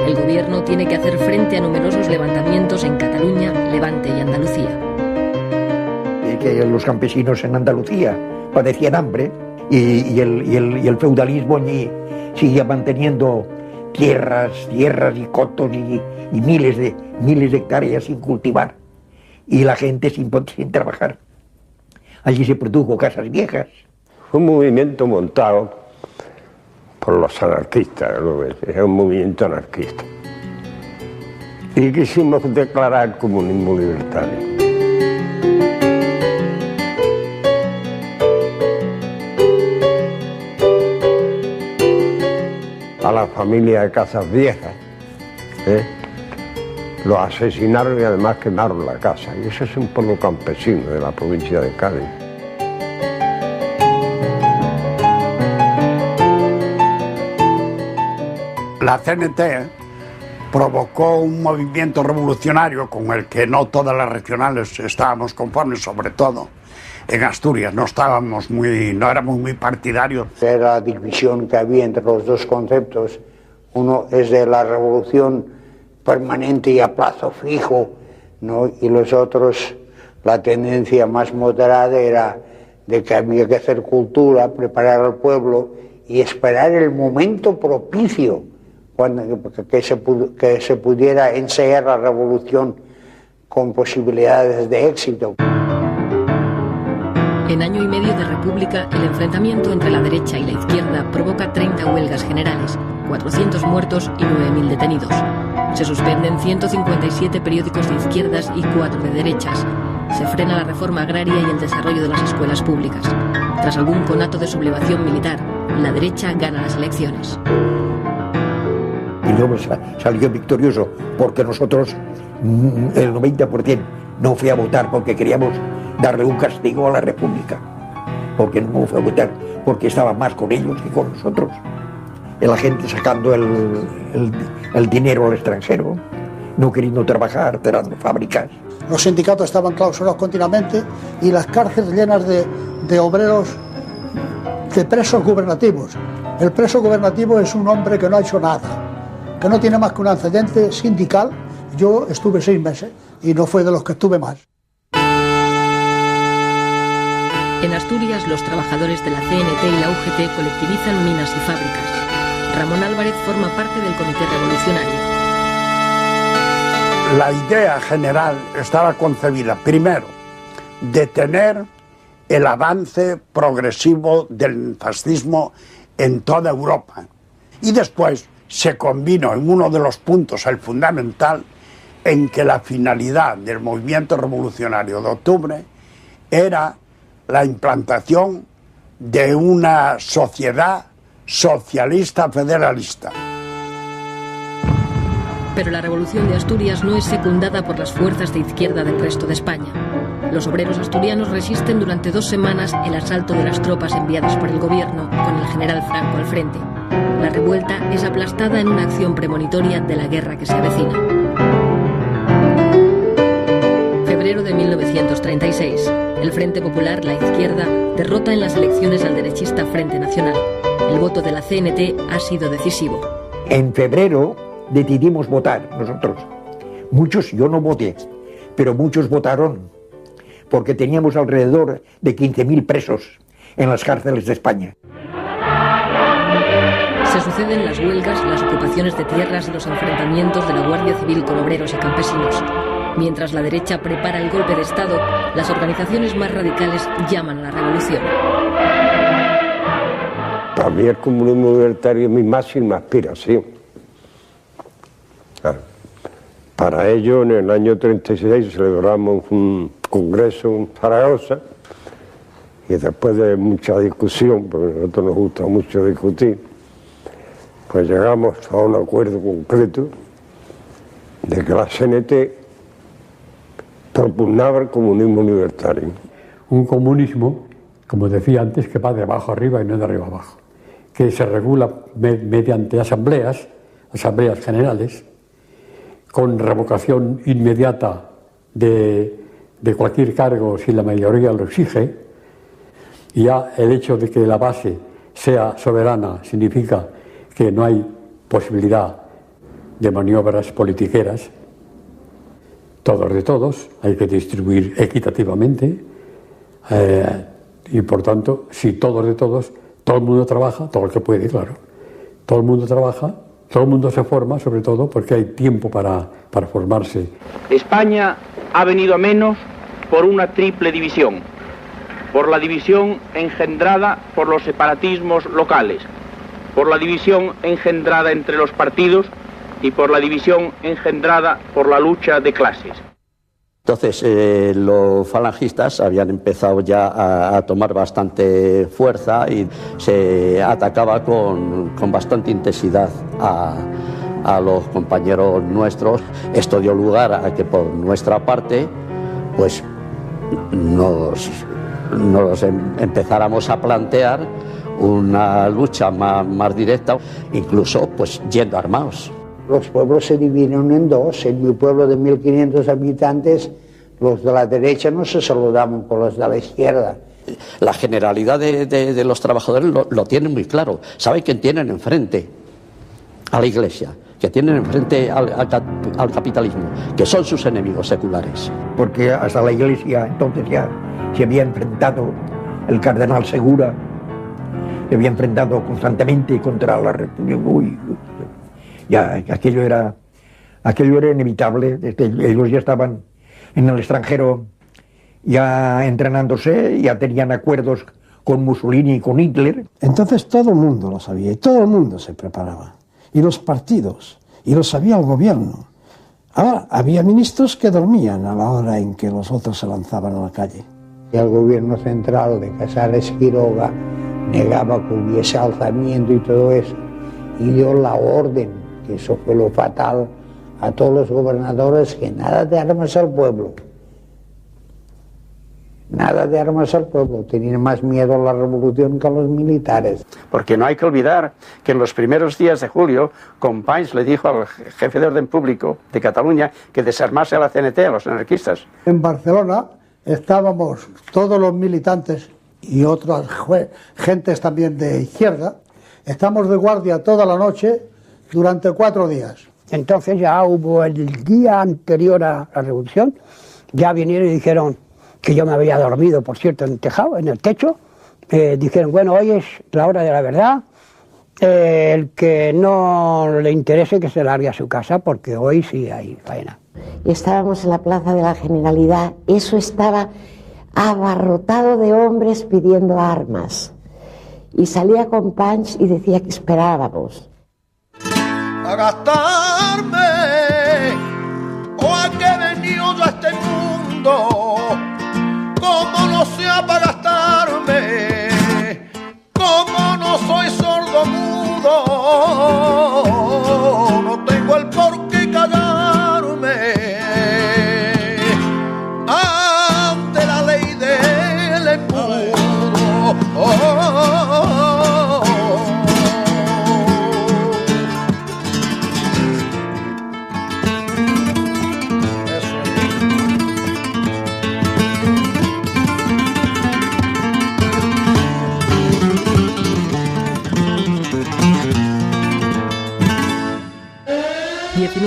El gobierno tiene que hacer frente a numerosos levantamientos en Cataluña, Levante y Andalucía. Y que los campesinos en Andalucía padecían hambre y el feudalismo allí seguía manteniendo tierras y cotos y miles de hectáreas sin cultivar y la gente sin trabajar. Allí se produjo casas viejas. Fue un movimiento montado por los anarquistas, era un movimiento anarquista. Y quisimos declarar el comunismo libertario. A la familia de Casas Viejas, los asesinaron y además quemaron la casa. Y ese es un pueblo campesino de la provincia de Cádiz. La CNT provocó un movimiento revolucionario con el que no todas las regionales estábamos conformes, sobre todo en Asturias. No éramos muy partidarios. Era la división que había entre los dos conceptos. Uno es de la revolución permanente y a plazo fijo, ¿no? Y los otros, la tendencia más moderada era de que había que hacer cultura, preparar al pueblo y esperar el momento propicio que se pudiera ensayar la revolución con posibilidades de éxito. En año y medio de república, el enfrentamiento entre la derecha y la izquierda provoca 30 huelgas generales, 400 muertos y 9.000 detenidos. Se suspenden 157 periódicos de izquierdas y 4 de derechas. Se frena la reforma agraria y el desarrollo de las escuelas públicas. Tras algún conato de sublevación militar, la derecha gana las elecciones. Y luego salió victorioso porque nosotros, el 90%, no fue a votar porque queríamos darle un castigo a la República. Porque no fue a votar porque estaba más con ellos que con nosotros. Y la gente sacando el dinero al extranjero, no queriendo trabajar, cerrando fábricas. Los sindicatos estaban clausurados continuamente y las cárceles llenas de obreros, de presos gubernativos. El preso gubernativo es un hombre que no ha hecho nada, que no tiene más que un antecedente sindical. Yo estuve 6 meses y no fue de los que estuve más. En Asturias, los trabajadores de la CNT y la UGT colectivizan minas y fábricas. Ramón Álvarez forma parte del Comité Revolucionario. La idea general estaba concebida, primero, detener el avance progresivo del fascismo en toda Europa. Y después se combinó en uno de los puntos, el fundamental, en que la finalidad del movimiento revolucionario de octubre era la implantación de una sociedad socialista federalista. Pero la revolución de Asturias no es secundada por las fuerzas de izquierda del resto de España. Los obreros asturianos resisten durante 2 semanas el asalto de las tropas enviadas por el gobierno, con el general Franco al frente. La revuelta es aplastada en una acción premonitoria de la guerra que se avecina. Febrero de 1936. El Frente Popular, la izquierda, derrota en las elecciones al derechista Frente Nacional. El voto de la CNT ha sido decisivo. En febrero decidimos votar nosotros. Muchos, yo no voté, pero muchos votaron porque teníamos alrededor de 15.000 presos en las cárceles de España. Se suceden las huelgas, las ocupaciones de tierras y los enfrentamientos de la Guardia Civil con obreros y campesinos. Mientras la derecha prepara el golpe de Estado, las organizaciones más radicales llaman a la revolución. Para mí el comunismo libertario es mi máxima aspiración. Para ello, en el año 36 celebramos un congreso en Zaragoza y después de mucha discusión, porque a nosotros nos gusta mucho discutir, pues llegamos a un acuerdo concreto de que la CNT propugnaba el comunismo libertario. Un comunismo, como decía antes, que va de abajo arriba y no de arriba abajo, que se regula mediante asambleas generales, con revocación inmediata de cualquier cargo si la mayoría lo exige, y ya el hecho de que la base sea soberana significa que no hay posibilidad de maniobras politiqueras. Todos de todos, hay que distribuir equitativamente y por tanto, si todos de todos, todo el mundo trabaja, todo el que puede, claro. Todo el mundo trabaja, todo el mundo se forma, sobre todo porque hay tiempo para formarse. España ha venido a menos por una triple división. Por la división engendrada por los separatismos locales, por la división engendrada entre los partidos y por la división engendrada por la lucha de clases. Entonces los falangistas habían empezado ya a tomar bastante fuerza y se atacaba con bastante intensidad a los compañeros nuestros. Esto dio lugar a que por nuestra parte pues nos empezáramos a plantear una lucha más directa, incluso pues yendo armados. Los pueblos se dividieron en dos. En mi pueblo de 1.500 habitantes, los de la derecha no se saludaban con los de la izquierda. La generalidad de los trabajadores lo tienen muy claro. Saben quién tienen enfrente a la Iglesia, que tienen enfrente al capitalismo, que son sus enemigos seculares. Porque hasta la Iglesia entonces ya se había enfrentado el cardenal Segura, se había enfrentado constantemente contra la República. Ya aquello era inevitable. Ellos ya estaban en el extranjero ya entrenándose, ya tenían acuerdos con Mussolini y con Hitler. Entonces todo el mundo lo sabía y todo el mundo se preparaba. Y los partidos, y lo sabía el gobierno. Ahora, había ministros que dormían a la hora en que los otros se lanzaban a la calle. Y el gobierno central de Casares Quiroga negaba que hubiese alzamiento y todo eso. Y dio la orden, que eso fue lo fatal, a todos los gobernadores, que nada de armas al pueblo. Nada de armas al pueblo. Tenían más miedo a la revolución que a los militares. Porque no hay que olvidar que en los primeros días de julio, Companys le dijo al jefe de orden público de Cataluña que desarmase a la CNT, a los anarquistas. En Barcelona estábamos todos los militantes y otras gentes también de izquierda. Estamos de guardia toda la noche durante 4 días. Entonces ya hubo el día anterior a la revolución, ya vinieron y dijeron que yo me había dormido, por cierto, en el tejado, en el techo. Dijeron, bueno, hoy es la hora de la verdad, el que no le interese que se largue a su casa, porque hoy sí hay faena. Y estábamos en la Plaza de la Generalidad, eso estaba abarrotado de hombres pidiendo armas. Y salía Companys y decía que esperábamos. A gastarme, o a que he venido yo a este mundo, como no sea para gastarme, como no soy sordo mudo, no tengo el por qué callarme ante la ley del embudo.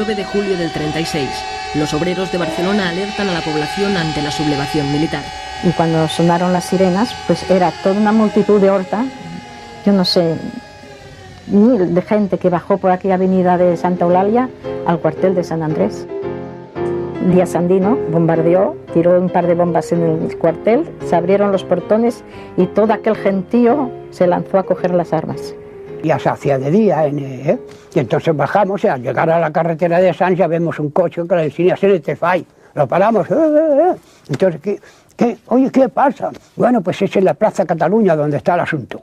De julio del 36, los obreros de Barcelona alertan a la población ante la sublevación militar. Y cuando sonaron las sirenas, pues era toda una multitud de horta, yo no sé, 1000 de gente que bajó por aquella avenida de Santa Eulalia al cuartel de San Andrés. Díaz Sandino bombardeó, tiró un par de bombas en el cuartel, se abrieron los portones y todo aquel gentío se lanzó a coger las armas. Ya se hacía de día, y entonces bajamos y al llegar a la carretera de Sants ya vemos un coche que le decía CNT FAI. Lo paramos, Entonces, Oye, ¿qué pasa? Bueno, pues es en la Plaza Cataluña donde está el asunto.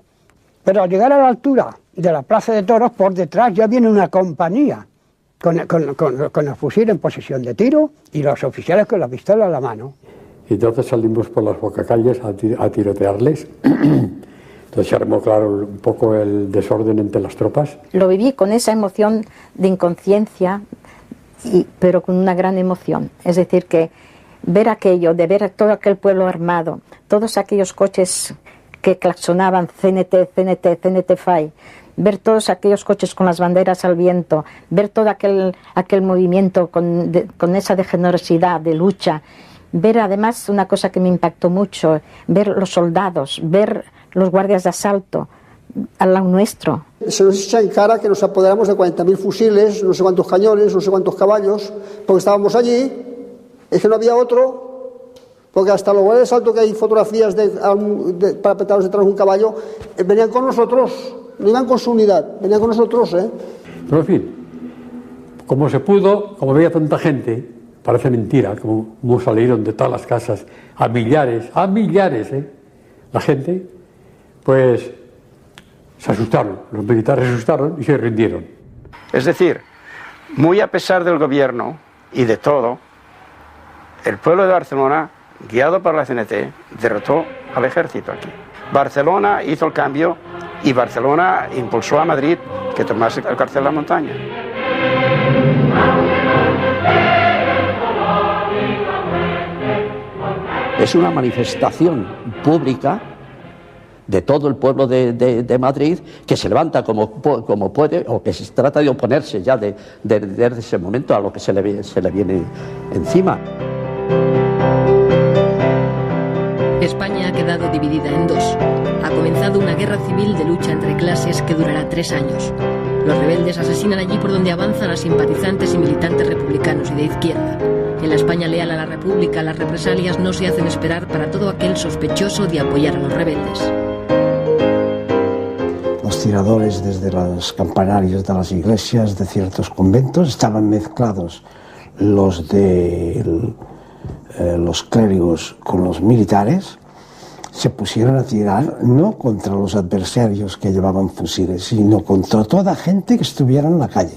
Pero al llegar a la altura de la Plaza de Toros, por detrás ya viene una compañía con el fusil en posición de tiro y los oficiales con la pistola en la mano. Y entonces salimos por las bocacalles a tirotearles. Entonces se armó, claro, un poco el desorden entre las tropas. Lo viví con esa emoción de inconsciencia, pero con una gran emoción. Es decir, que ver aquello, de ver todo aquel pueblo armado, todos aquellos coches que claxonaban CNT, CNT, CNT FAI, ver todos aquellos coches con las banderas al viento, ver todo aquel movimiento con esa de generosidad, de lucha, ver además una cosa que me impactó mucho, ver los soldados, ver los guardias de asalto al lado nuestro. Se nos echa en cara que nos apoderamos de 40.000 fusiles, no sé cuántos cañones, no sé cuántos caballos, porque estábamos allí, es que no había otro, porque hasta los guardias de asalto, que hay fotografías parapetados detrás de un caballo, venían con nosotros, no iban con su unidad, venían con nosotros. Pero en fin, como se pudo, como había tanta gente, parece mentira, como salieron de todas las casas, a millares, la gente, pues se asustaron, los militares se asustaron y se rindieron. Es decir, muy a pesar del gobierno y de todo, el pueblo de Barcelona, guiado por la CNT, derrotó al ejército aquí. Barcelona hizo el cambio y Barcelona impulsó a Madrid que tomase el cuartel de la montaña. Es una manifestación pública de todo el pueblo de Madrid, que se levanta como puede, o que se trata de oponerse ya desde ese momento a lo que se le viene encima. España ha quedado dividida en dos. Ha comenzado una guerra civil de lucha entre clases que durará 3 años. Los rebeldes asesinan allí por donde avanzan a simpatizantes y militantes republicanos y de izquierda. En la España leal a la República, las represalias no se hacen esperar para todo aquel sospechoso de apoyar a los rebeldes. Los tiradores desde los campanarios de las iglesias de ciertos conventos estaban mezclados los de los clérigos con los militares. Se pusieron a tirar no contra los adversarios que llevaban fusiles, sino contra toda gente que estuviera en la calle.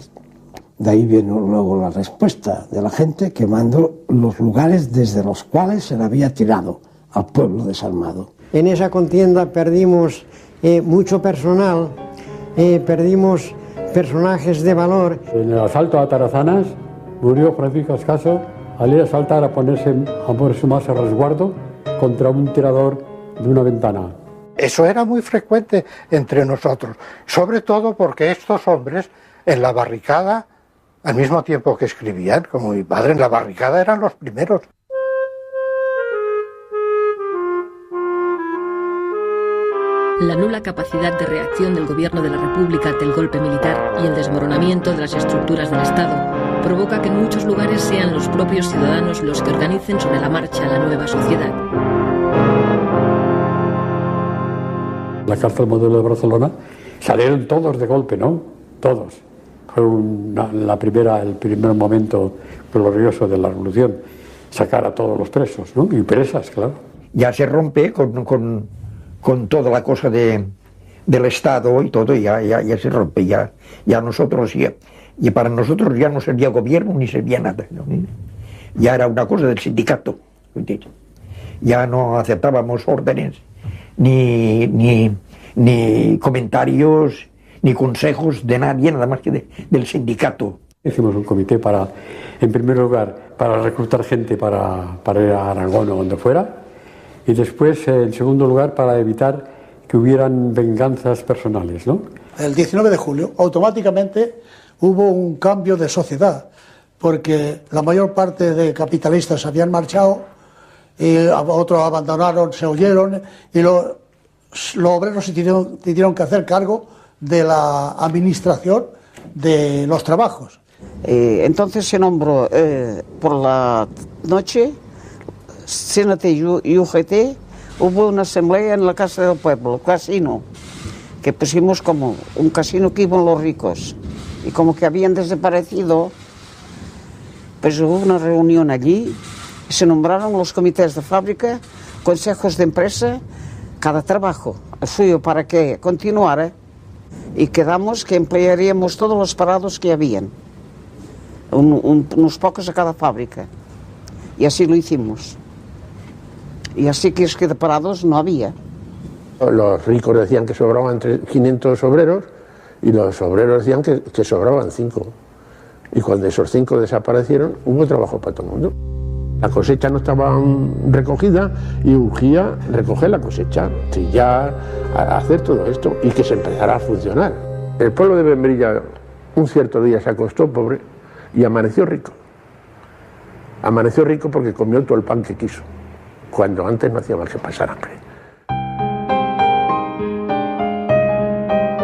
De ahí vino luego la respuesta de la gente quemando los lugares desde los cuales se le había tirado al pueblo desarmado. En esa contienda perdimos mucho personal, perdimos personajes de valor. En el asalto a Tarazanas murió Francisco Ascaso al ir a saltar a ponerse más a resguardo contra un tirador de una ventana. Eso era muy frecuente entre nosotros, sobre todo porque estos hombres en la barricada, al mismo tiempo que escribían, como mi padre, en la barricada eran los primeros. La nula capacidad de reacción del gobierno de la República ante el golpe militar y el desmoronamiento de las estructuras del Estado provoca que en muchos lugares sean los propios ciudadanos los que organicen sobre la marcha la nueva sociedad. La cárcel modelo de Barcelona salieron todos de golpe, ¿no? Todos. Fue el primer momento glorioso de la revolución, sacar a todos los presos, ¿no? Y presas, claro. Ya se rompe con toda la cosa del Estado y todo, ya se rompe, ya nosotros, y para nosotros ya no servía gobierno ni servía nada, ¿no? Ya era una cosa del sindicato, ya no aceptábamos órdenes, ni comentarios, ni consejos de nadie, nada más que del sindicato. Hicimos un comité en primer lugar, para reclutar gente para ir a Aragón o donde fuera, y después, en segundo lugar, para evitar que hubieran venganzas personales, ¿no? El 19 de julio, automáticamente hubo un cambio de sociedad, porque la mayor parte de capitalistas habían marchado, y otros abandonaron, se huyeron, y los obreros se tuvieron que hacer cargo de la administración de los trabajos. Entonces se nombró por la noche CNT y UGT, hubo una asamblea en la Casa del Pueblo, casino, que pusimos como un casino que iban los ricos, y como que habían desaparecido, pues hubo una reunión allí, y se nombraron los comités de fábrica, consejos de empresa, cada trabajo suyo para que continuara, y quedamos que emplearíamos todos los parados que habían, unos pocos a cada fábrica, y así lo hicimos. Y así que es que de parados no había. Los ricos decían que sobraban 500 obreros y los obreros decían que sobraban 5. Y cuando esos 5 desaparecieron, hubo trabajo para todo el mundo. La cosecha no estaba recogida y urgía recoger la cosecha, trillar, hacer todo esto y que se empezara a funcionar. El pueblo de Membrilla un cierto día se acostó pobre y amaneció rico. Amaneció rico porque comió todo el pan que quiso, cuando antes no hacía más que pasar hambre.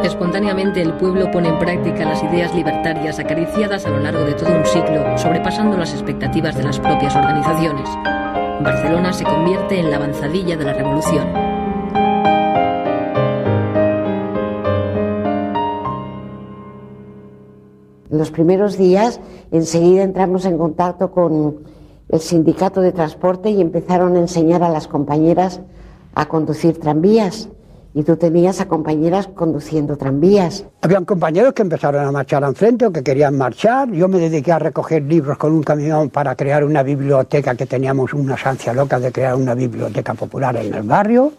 Espontáneamente el pueblo pone en práctica las ideas libertarias acariciadas a lo largo de todo un siglo, sobrepasando las expectativas de las propias organizaciones. Barcelona se convierte en la avanzadilla de la revolución. En los primeros días, enseguida entramos en contacto con el sindicato de transporte y empezaron a enseñar a las compañeras a conducir tranvías. Y tú tenías a compañeras conduciendo tranvías. Habían compañeros que empezaron a marchar al frente o que querían marchar. Yo me dediqué a recoger libros con un camión para crear una biblioteca, que teníamos unas ansias locas de crear una biblioteca popular en el barrio.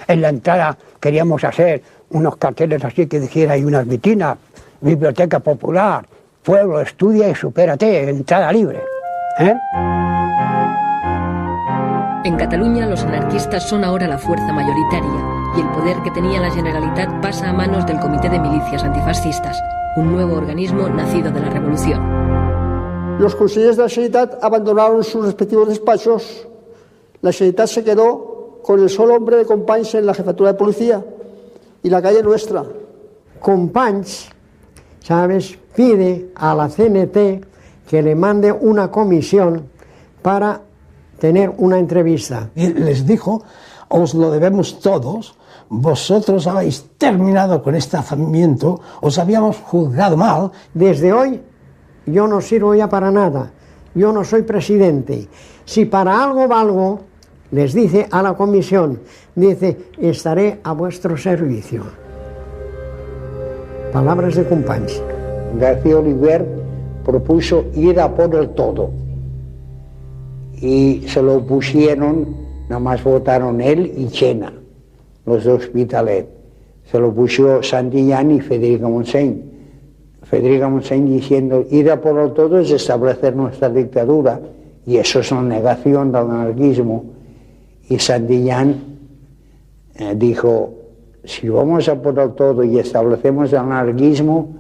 En la entrada queríamos hacer unos carteles así que dijera, hay unas vitrinas, biblioteca popular, pueblo, estudia y supérate, entrada libre. En Cataluña los anarquistas son ahora la fuerza mayoritaria y el poder que tenía la Generalitat pasa a manos del Comité de Milicias Antifascistas, un nuevo organismo nacido de la revolución. Los consejeros de la Generalitat abandonaron sus respectivos despachos. La Generalitat se quedó con el solo hombre de Companys en la jefatura de policía y la calle nuestra. Companys, ¿sabes?, pide a la CNT que le mande una comisión para tener una entrevista. Y les dijo: os lo debemos todos, vosotros habéis terminado con este hacimiento, os habíamos juzgado mal. Desde hoy yo no sirvo ya para nada, yo no soy presidente. Si para algo valgo, les dice a la comisión, dice: estaré a vuestro servicio. Palabras de Companys. García Oliver propuso ir a por el todo y se lo pusieron, nada más votaron él y Chena, los de Hospitalet. Se lo puso Santillán y Federica Montseny. Federica Montseny diciendo: ir a por el todo es establecer nuestra dictadura, y eso es una negación del anarquismo. Y Santillán dijo: si vamos a por el todo y establecemos el anarquismo,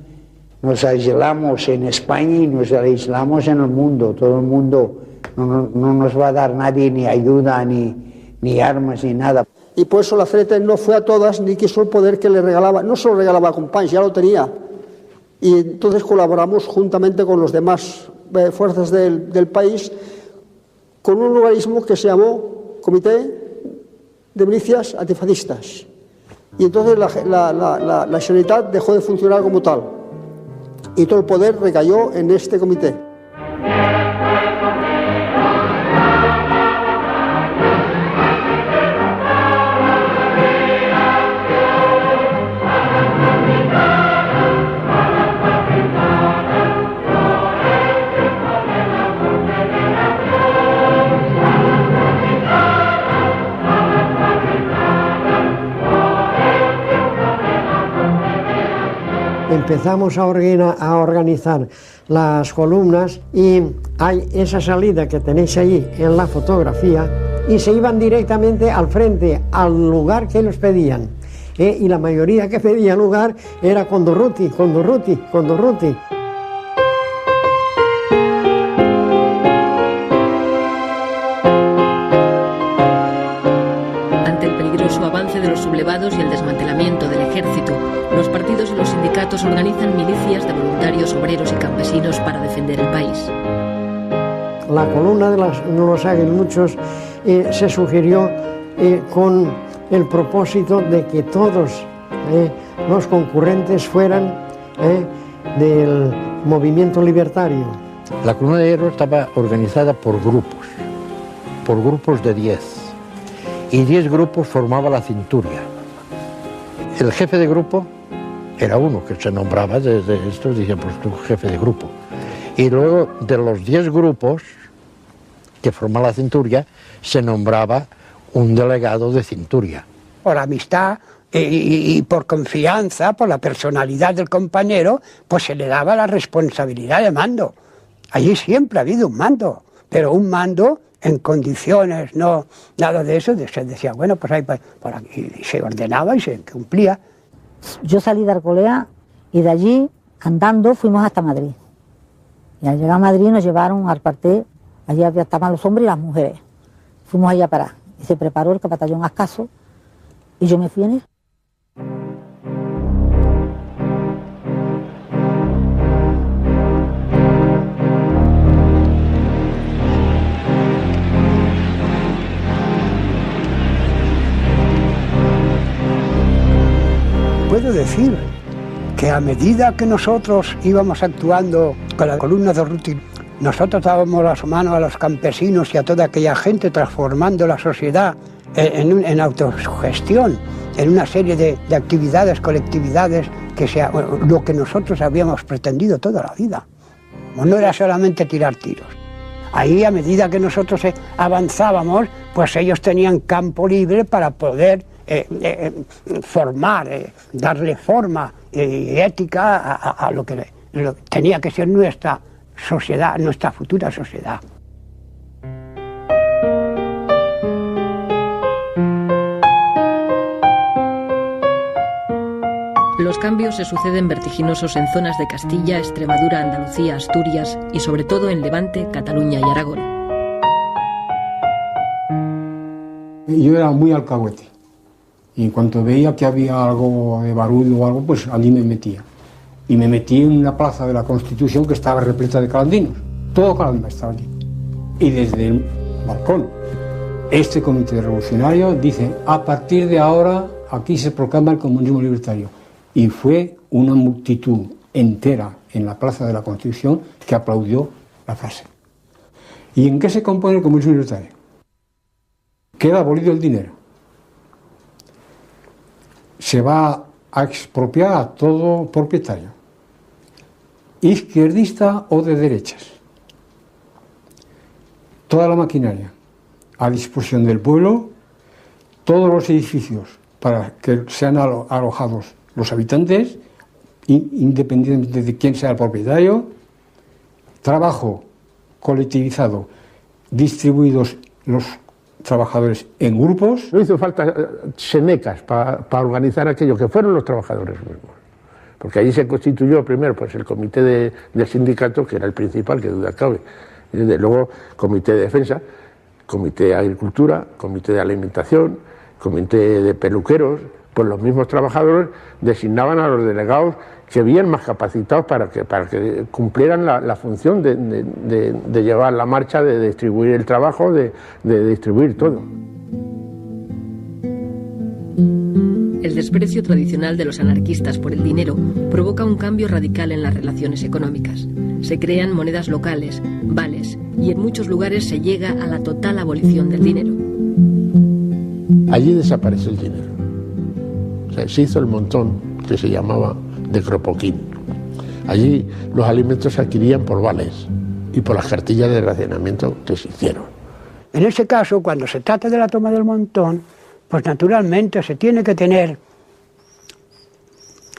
nos aislamos en España y nos aislamos en el mundo. Todo el mundo no nos va a dar nadie ni ayuda, ni armas, ni nada. Y por eso la CNT no fue a todas ni quiso el poder que le regalaba. No solo regalaba a Companys, ya lo tenía. Y entonces colaboramos juntamente con los demás fuerzas del país con un organismo que se llamó Comité de Milicias Antifascistas. Y entonces la Generalitat dejó de funcionar como tal. Y todo el poder recayó en este comité. Empezamos a organizar las columnas y hay esa salida que tenéis allí en la fotografía y se iban directamente al frente, al lugar que ellos pedían. Y la mayoría que pedía lugar era Condorruti. Ante el peligroso avance de los sublevados y el desmantelamiento del ejército, los partidos y los sindicatos organizan milicias de voluntarios, obreros y campesinos para defender el país. La columna de los aguiluchos se sugirió con el propósito de que todos los concurrentes fueran del movimiento libertario. La columna de hierro estaba organizada por grupos de 10, y 10 grupos formaba la cinturia. El jefe de grupo era uno que se nombraba desde esto, decía: pues tú jefe de grupo. Y luego de los 10 grupos que forman la cinturia se nombraba un delegado de cinturia. Por amistad y por confianza, por la personalidad del compañero, pues se le daba la responsabilidad de mando. Allí siempre ha habido un mando, pero un mando en condiciones, no nada de eso. Se decía: bueno, pues ahí por aquí, y se ordenaba y se cumplía. Yo salí de Arcolea y de allí, andando, fuimos hasta Madrid. Y al llegar a Madrid nos llevaron al cuartel, allí estaban los hombres y las mujeres. Fuimos allá a parar. Y se preparó el capatallón Ascaso y yo me fui en él. Puedo decir que a medida que nosotros íbamos actuando con la columna de Ruti, nosotros dábamos las manos a los campesinos y a toda aquella gente, transformando la sociedad en autosugestión, en una serie de actividades, colectividades, que sea lo que nosotros habíamos pretendido toda la vida. No era solamente tirar tiros. Ahí, a medida que nosotros avanzábamos, pues ellos tenían campo libre para poder formar, darle forma y ética a lo que tenía que ser nuestra sociedad, nuestra futura sociedad. Los cambios se suceden vertiginosos en zonas de Castilla, Extremadura, Andalucía, Asturias y sobre todo en Levante, Cataluña y Aragón. Yo era muy alcahuete y en cuanto veía que había algo de barullo o algo, pues allí me metía. Y me metí en una plaza de la Constitución que estaba repleta de calandinos. Todo Calanda estaba allí. Y desde el balcón, este comité revolucionario dice: a partir de ahora aquí se proclama el comunismo libertario. Y fue una multitud entera en la plaza de la Constitución que aplaudió la frase. ¿Y en qué se compone el comunismo libertario? Queda abolido el dinero. Se va a expropiar a todo propietario, izquierdista o de derechas. Toda la maquinaria a disposición del pueblo, todos los edificios para que sean alojados los habitantes, independientemente de quién sea el propietario, trabajo colectivizado, distribuidos los trabajadores en grupos. No hizo falta senecas para organizar aquello, que fueron los trabajadores mismos. Porque allí se constituyó primero pues el comité del sindicato, que era el principal, que duda cabe. Y luego comité de defensa, comité de agricultura, comité de alimentación, comité de peluqueros. Pues los mismos trabajadores designaban a los delegados que bien más capacitados para que cumplieran la función de llevar la marcha, de distribuir el trabajo, de distribuir todo. El desprecio tradicional de los anarquistas por el dinero provoca un cambio radical en las relaciones económicas. Se crean monedas locales, vales, y en muchos lugares se llega a la total abolición del dinero. Allí desaparece el dinero. O sea, se hizo el montón que se llamaba de Cropoquín. Allí los alimentos se adquirían por vales y por las cartillas de racionamiento que se hicieron. En ese caso, cuando se trata de la toma del montón, pues naturalmente se tiene que tener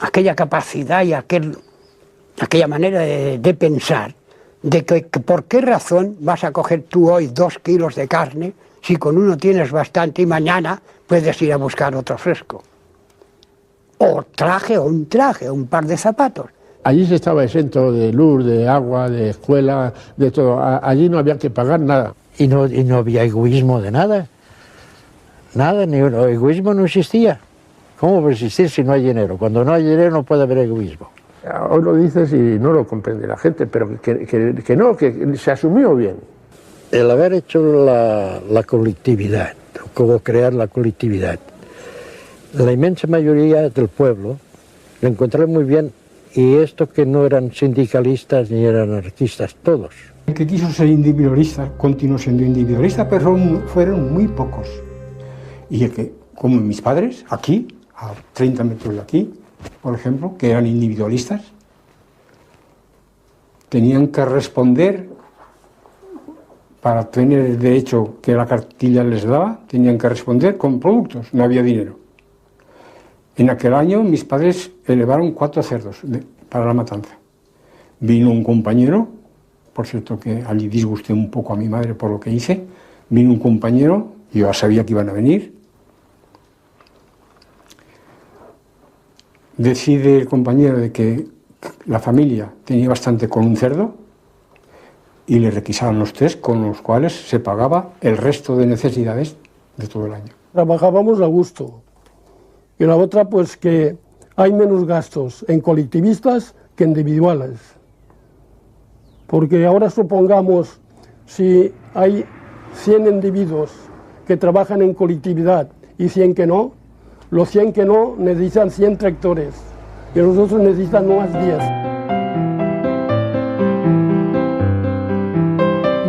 aquella capacidad y aquella manera de pensar, de que por qué razón vas a coger tú hoy 2 kilos de carne si con uno tienes bastante y mañana puedes ir a buscar otro fresco. O un par de zapatos. Allí se estaba exento de luz, de agua, de escuela, de todo. Allí no había que pagar nada. Y no había egoísmo de nada. Nada, ni el egoísmo no existía. ¿Cómo puede existir si no hay dinero? Cuando no hay dinero no puede haber egoísmo. Hoy lo dices y no lo comprende la gente, pero que no, que se asumió bien. El haber hecho la colectividad, cómo crear la colectividad, la inmensa mayoría del pueblo lo encontré muy bien, y esto que no eran sindicalistas ni eran anarquistas, todos. El que quiso ser individualista continuó siendo individualista, pero fueron muy pocos. Y el que, como mis padres, aquí, a 30 metros de aquí, por ejemplo, que eran individualistas, tenían que responder, para tener el derecho que la cartilla les daba, tenían que responder con productos, no había dinero. En aquel año mis padres elevaron 4 cerdos para la matanza. Vino un compañero, por cierto que allí disgusté un poco a mi madre por lo que hice, vino un compañero, yo ya sabía que iban a venir, decide el compañero de que la familia tenía bastante con un cerdo y le requisaban los 3, con los cuales se pagaba el resto de necesidades de todo el año. Trabajábamos a gusto. Y la otra, pues que hay menos gastos en colectivistas que individuales. Porque ahora supongamos, si hay 100 individuos que trabajan en colectividad y 100 que no, los 100 que no necesitan 100 tractores y los otros necesitan más 10.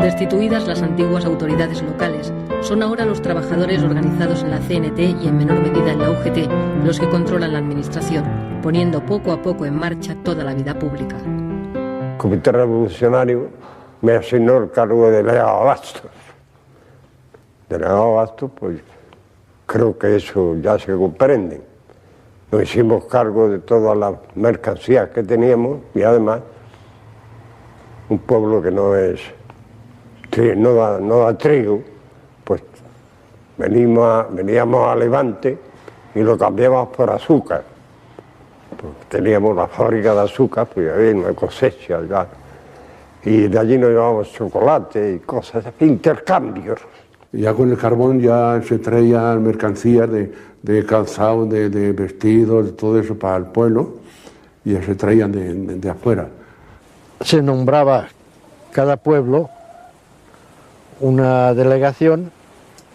Destituidas las antiguas autoridades locales, son ahora los trabajadores organizados en la CNT y en menor medida en la UGT los que controlan la administración, poniendo poco a poco en marcha toda la vida pública. El Comité Revolucionario me asignó el cargo de delegado de abastos. Delegado de abastos, pues creo que eso ya se comprende. Nos hicimos cargo de todas las mercancías que teníamos y además un pueblo que no da trigo, pues veníamos a Levante y lo cambiábamos por azúcar. Pues teníamos la fábrica de azúcar, pues había una cosecha ya. Y de allí nos llevábamos chocolate y cosas, intercambios. Ya con el carbón ya se traían mercancías de calzado, de vestidos, de todo eso para el pueblo, y ya se traían de afuera. Se nombraba cada pueblo una delegación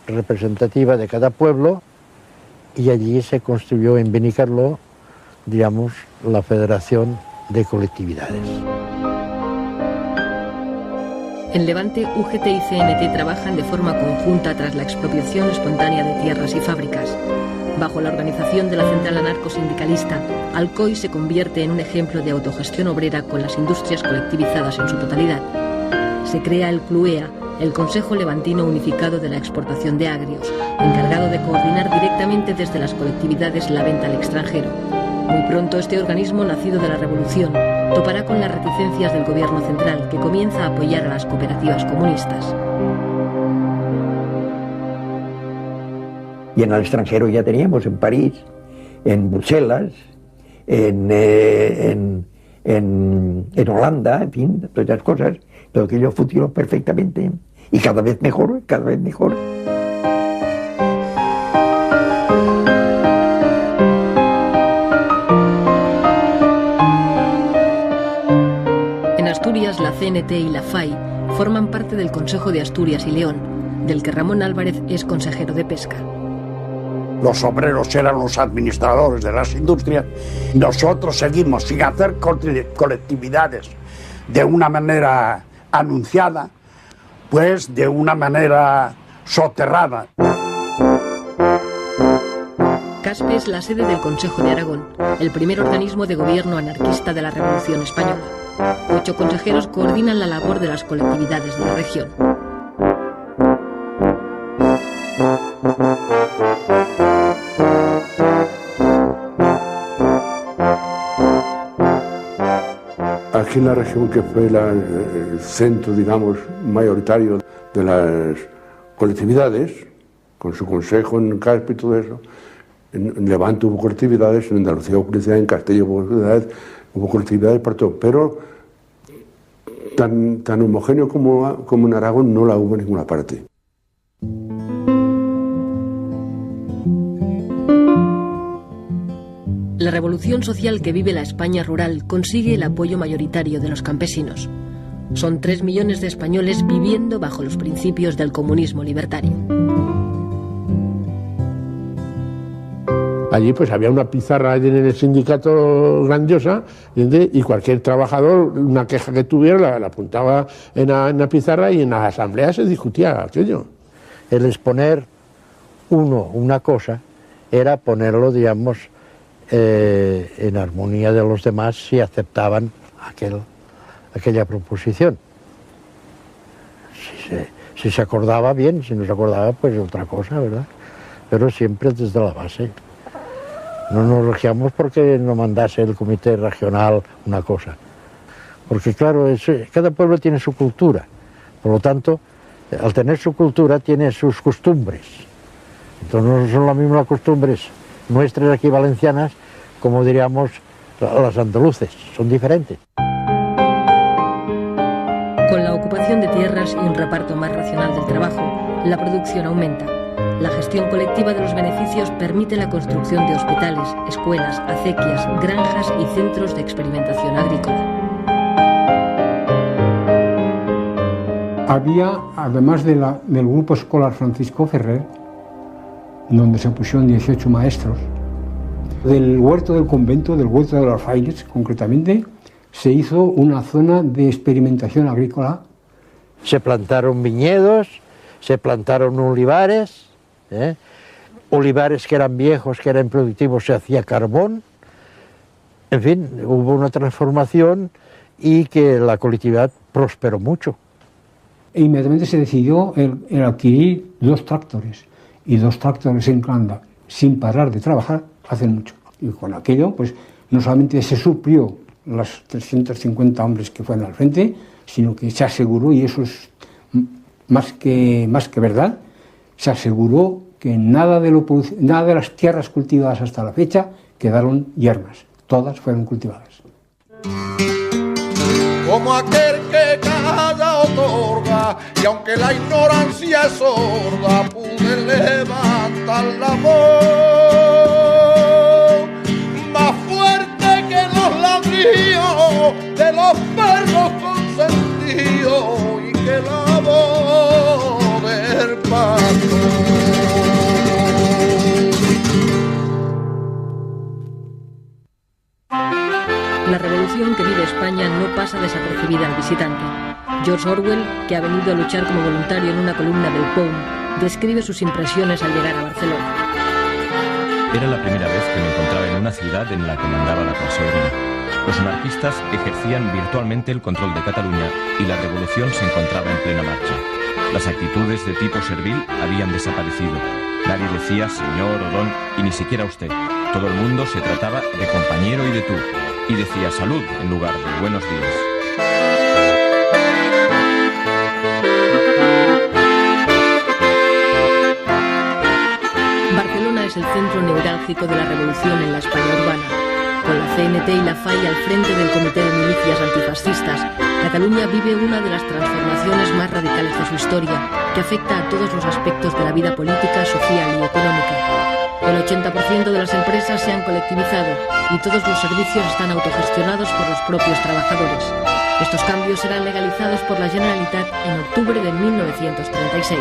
representativa de cada pueblo y allí se construyó en Benicarló, digamos, la Federación de Colectividades. En Levante, UGT y CNT trabajan de forma conjunta tras la expropiación espontánea de tierras y fábricas. Bajo la organización de la Central Anarcosindicalista, Alcoy se convierte en un ejemplo de autogestión obrera con las industrias colectivizadas en su totalidad. Se crea el CLUEA, el Consejo Levantino Unificado de la Exportación de Agrios, encargado de coordinar directamente desde las colectividades la venta al extranjero. Muy pronto este organismo, nacido de la Revolución, topará con las reticencias del gobierno central, que comienza a apoyar a las cooperativas comunistas. Y en el extranjero ya teníamos, en París, en Bruselas, en Holanda, en fin, todas esas cosas. Todo aquello funcionó perfectamente y cada vez mejor, cada vez mejor. En Asturias, la CNT y la FAI forman parte del Consejo de Asturias y León, del que Ramón Álvarez es consejero de Pesca. Los obreros eran los administradores de las industrias. Nosotros seguimos sin hacer colectividades de una manera anunciada, pues de una manera soterrada. CASPE es la sede del Consejo de Aragón, el primer organismo de gobierno anarquista de la Revolución Española. 8 consejeros coordinan la labor de las colectividades de la región. Aquí en la región, que fue el centro, digamos, mayoritario de las colectividades, con su consejo en Caspe y todo eso, en Levante hubo colectividades, en Andalucía hubo colectividades, en Castilla hubo colectividades para todo, pero tan homogéneo como en Aragón no la hubo en ninguna parte. La revolución social que vive la España rural consigue el apoyo mayoritario de los campesinos. Son 3 millones de españoles viviendo bajo los principios del comunismo libertario. Allí pues había una pizarra en el sindicato grandiosa, y cualquier trabajador, una queja que tuviera, la apuntaba en la pizarra, y en la asamblea se discutía aquello. El exponer una cosa era ponerlo, digamos, en armonía de los demás si aceptaban aquella proposición. Si se acordaba bien, si no se acordaba, pues otra cosa, ¿verdad? Pero siempre desde la base. No nos regiamos porque no mandase el comité regional una cosa. Porque claro, cada pueblo tiene su cultura. Por lo tanto, al tener su cultura, tiene sus costumbres. Entonces no son las mismas costumbres nuestras aquí valencianas como diríamos las andaluces, son diferentes. Con la ocupación de tierras y un reparto más racional del trabajo, la producción aumenta. La gestión colectiva de los beneficios permite la construcción de hospitales, escuelas, acequias, granjas y centros de experimentación agrícola. Había, además del grupo escolar Francisco Ferrer, donde se pusieron 18 maestros, del huerto del convento, del huerto de los frailes concretamente, se hizo una zona de experimentación agrícola. Se plantaron viñedos, se plantaron olivares, olivares que eran viejos, que eran productivos, se hacía carbón. En fin, hubo una transformación y que la colectividad prosperó mucho. E inmediatamente se decidió el adquirir 2 tractores, y 2 tractores en Canda, sin parar de trabajar, hacen mucho. Y con aquello, pues, no solamente se suplió los 350 hombres que fueron al frente, sino que se aseguró, y eso es más que verdad, se aseguró que nada de las tierras cultivadas hasta la fecha quedaron yermas, todas fueron cultivadas. Como aquel que cada otorga verdad, y aunque la ignorancia es sorda, pude levantar la voz más fuerte que los ladrillos de los perros consentidos y que la voz del pastor. La revolución que vive España no pasa desapercibida al visitante. George Orwell, que ha venido a luchar como voluntario en una columna del POUM, describe sus impresiones al llegar a Barcelona. Era la primera vez que me encontraba en una ciudad en la que mandaba la clase obrera. Los anarquistas ejercían virtualmente el control de Cataluña y la revolución se encontraba en plena marcha. Las actitudes de tipo servil habían desaparecido. Nadie decía señor o don y ni siquiera usted. Todo el mundo se trataba de compañero y de tú. Y decía salud en lugar de buenos días. Barcelona es el centro neurálgico de la revolución en la España urbana. Con la CNT y la FAI al frente del Comité de Milicias Antifascistas, Cataluña vive una de las transformaciones más radicales de su historia, que afecta a todos los aspectos de la vida política, social y económica. El 80% de las empresas se han colectivizado y todos los servicios están autogestionados por los propios trabajadores. Estos cambios serán legalizados por la Generalitat en octubre de 1936.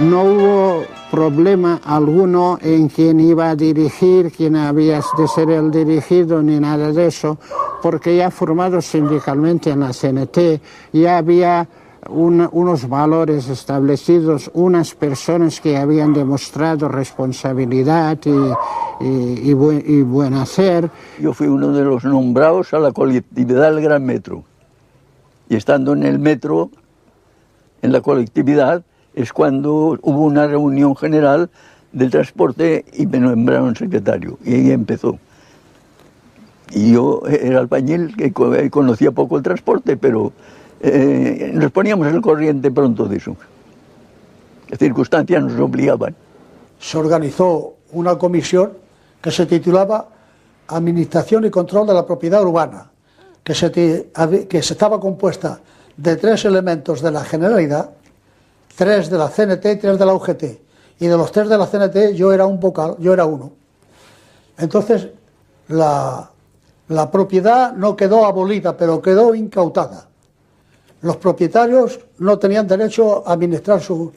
No hubo problema alguno en quién iba a dirigir, quién había de ser el dirigido, ni nada de eso, porque ya formados sindicalmente en la CNT, ya había unos valores establecidos, unas personas que habían demostrado responsabilidad y buen hacer. Yo fui uno de los nombrados a la colectividad del Gran Metro. Y estando en el metro, en la colectividad, es cuando hubo una reunión general del transporte y me nombraron secretario. Y ahí empezó. Y yo era albañil, que conocía poco el transporte, pero nos poníamos al corriente pronto de eso. Las circunstancias nos obligaban. Se organizó una comisión que se titulaba Administración y Control de la Propiedad Urbana, que estaba compuesta de 3 elementos de la Generalidad, 3 de la CNT y 3 de la UGT. Y de los 3 de la CNT yo era un vocal, yo era uno. Entonces la propiedad no quedó abolida, pero quedó incautada. Los propietarios no tenían derecho a administrar sus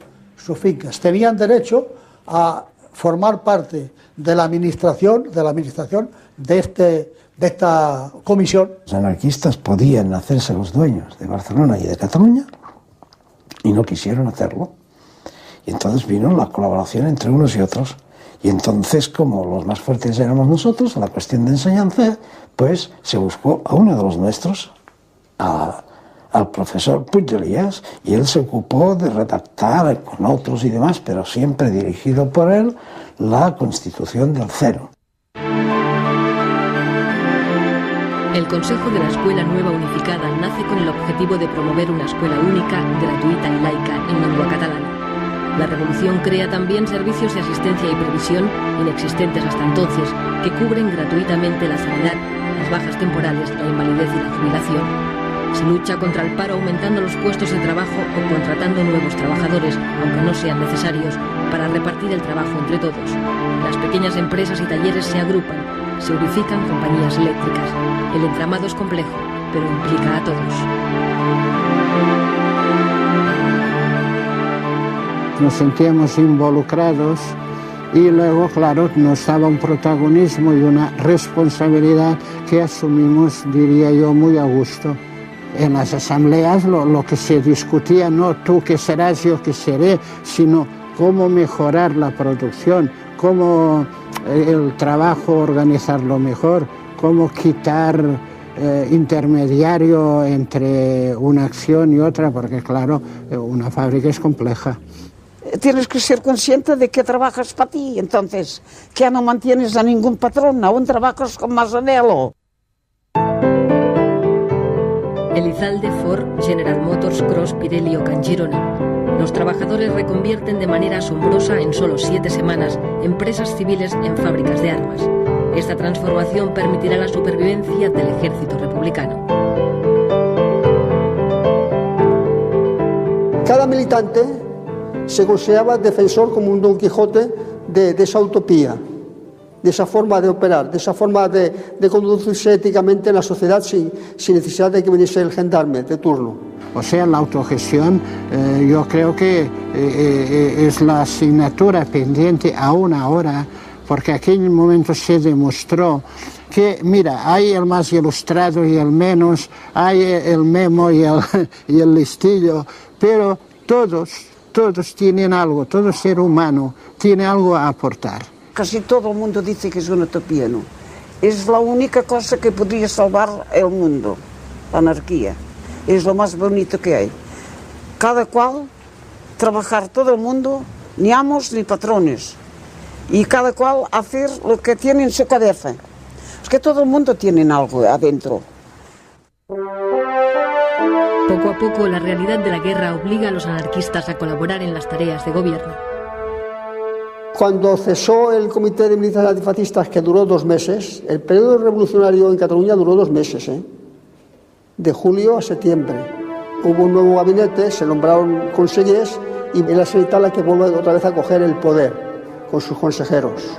fincas, tenían derecho a formar parte de la administración de esta comisión. Los anarquistas podían hacerse los dueños de Barcelona y de Cataluña y no quisieron hacerlo. Y entonces vino la colaboración entre unos y otros. Y entonces, como los más fuertes éramos nosotros, en la cuestión de enseñanza, pues se buscó a uno de los nuestros, al profesor Puig de Elías, y él se ocupó de redactar con otros y demás, pero siempre dirigido por él, la Constitución del Cero. El Consejo de la Escuela Nueva Unificada nace con el objetivo de promover una escuela única, gratuita y laica en lengua catalana. La revolución crea también servicios de asistencia y previsión inexistentes hasta entonces, que cubren gratuitamente la sanidad, las bajas temporales, la invalidez y la jubilación. Se lucha contra el paro aumentando los puestos de trabajo o contratando nuevos trabajadores, aunque no sean necesarios, para repartir el trabajo entre todos. Las pequeñas empresas y talleres se agrupan, se unifican compañías eléctricas. El entramado es complejo, pero implica a todos. Nos sentíamos involucrados y luego, claro, nos daba un protagonismo y una responsabilidad que asumimos, diría yo, muy a gusto. En las asambleas lo que se discutía, no tú que serás, yo que seré, sino cómo mejorar la producción, cómo el trabajo organizarlo mejor, cómo quitar intermediario entre una acción y otra, porque claro, una fábrica es compleja. Tienes que ser consciente de que trabajas para ti, entonces, que ya no mantienes a ningún patrón, aún trabajas con más anhelo. Elizalde, Ford, General Motors, Cross, Pirelli o Can Girona. Los trabajadores reconvierten de manera asombrosa en solo 7 semanas empresas civiles en fábricas de armas. Esta transformación permitirá la supervivencia del ejército republicano. cada militante se consideraba defensor como un Don Quijote de esa utopía, de esa forma de operar, de esa forma de conducirse éticamente en la sociedad sin necesidad de que viniese el gendarme de turno. O sea, la autogestión yo creo que es la asignatura pendiente aún ahora, porque aquí en el momento se demostró que, mira, hay el más ilustrado y el menos, hay el memo y el listillo, pero todos tienen algo, todo ser humano tiene algo a aportar. Casi todo el mundo dice que es una utopía, ¿no? Es la única cosa que podría salvar el mundo, la anarquía. Es lo más bonito que hay. Cada cual, trabajar todo el mundo, ni amos ni patrones. Y cada cual hacer lo que tiene en su cabeza. Es que todo el mundo tiene algo adentro. Poco a poco, la realidad de la guerra obliga a los anarquistas a colaborar en las tareas de gobierno. Cuando cesó el Comité de Milicias Antifascistas, que duró 2 meses, el periodo revolucionario en Cataluña duró 2 meses, de julio a septiembre. Hubo un nuevo gabinete, se nombraron consellers y es la Generalitat la que vuelve otra vez a coger el poder con sus consejeros.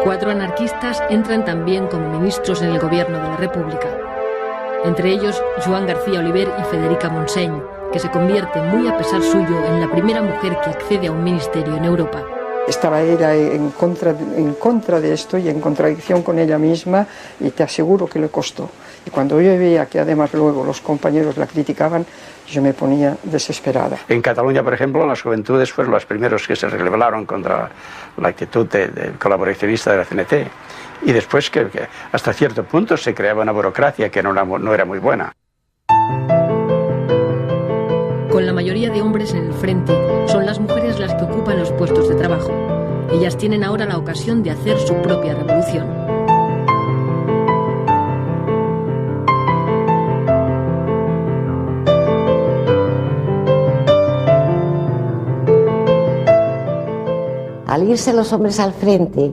4 anarquistas entran también como ministros en el gobierno de la República. Entre ellos, Joan García Oliver y Federica Montseny, que se convierte, muy a pesar suyo, en la primera mujer que accede a un ministerio en Europa. Estaba ella en contra de esto y en contradicción con ella misma, y te aseguro que le costó. Y cuando yo veía que además luego los compañeros la criticaban, yo me ponía desesperada. En Cataluña, por ejemplo, las juventudes fueron los primeros que se rebelaron contra la actitud de colaboracionista de la CNT. Y después que hasta cierto punto se creaba una burocracia que no era muy buena. Con la mayoría de hombres en el frente, son las mujeres las que ocupan los puestos de trabajo. Ellas tienen ahora la ocasión de hacer su propia revolución. Al irse los hombres al frente,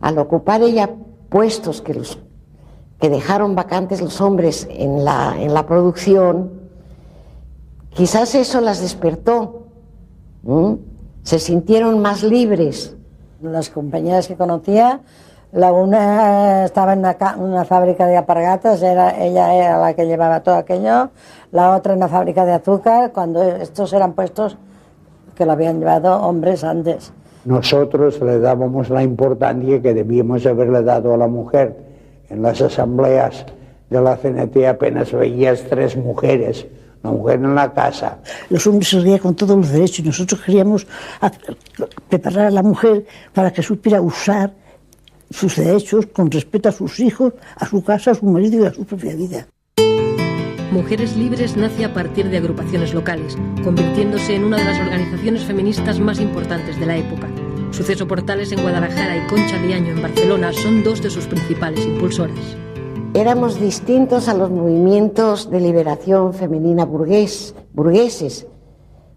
al ocupar ella puestos que dejaron vacantes los hombres en la producción, quizás eso las despertó, se sintieron más libres. Las compañeras que conocía, la una estaba en una fábrica de alpargatas, ella era la que llevaba todo aquello, la otra en una fábrica de azúcar, cuando estos eran puestos que lo habían llevado hombres antes. Nosotros le dábamos la importancia que debíamos haberle dado a la mujer. En las asambleas de la CNT apenas veías 3 mujeres, una mujer en la casa. Los hombres se reían con todos los derechos y nosotros queríamos preparar a la mujer para que supiera usar sus derechos con respeto a sus hijos, a su casa, a su marido y a su propia vida. Mujeres Libres nace a partir de agrupaciones locales, convirtiéndose en una de las organizaciones feministas más importantes de la época. Suceso Portales en Guadalajara y Concha Liaño en Barcelona son 2 de sus principales impulsoras. Éramos distintos a los movimientos de liberación femenina burgueses,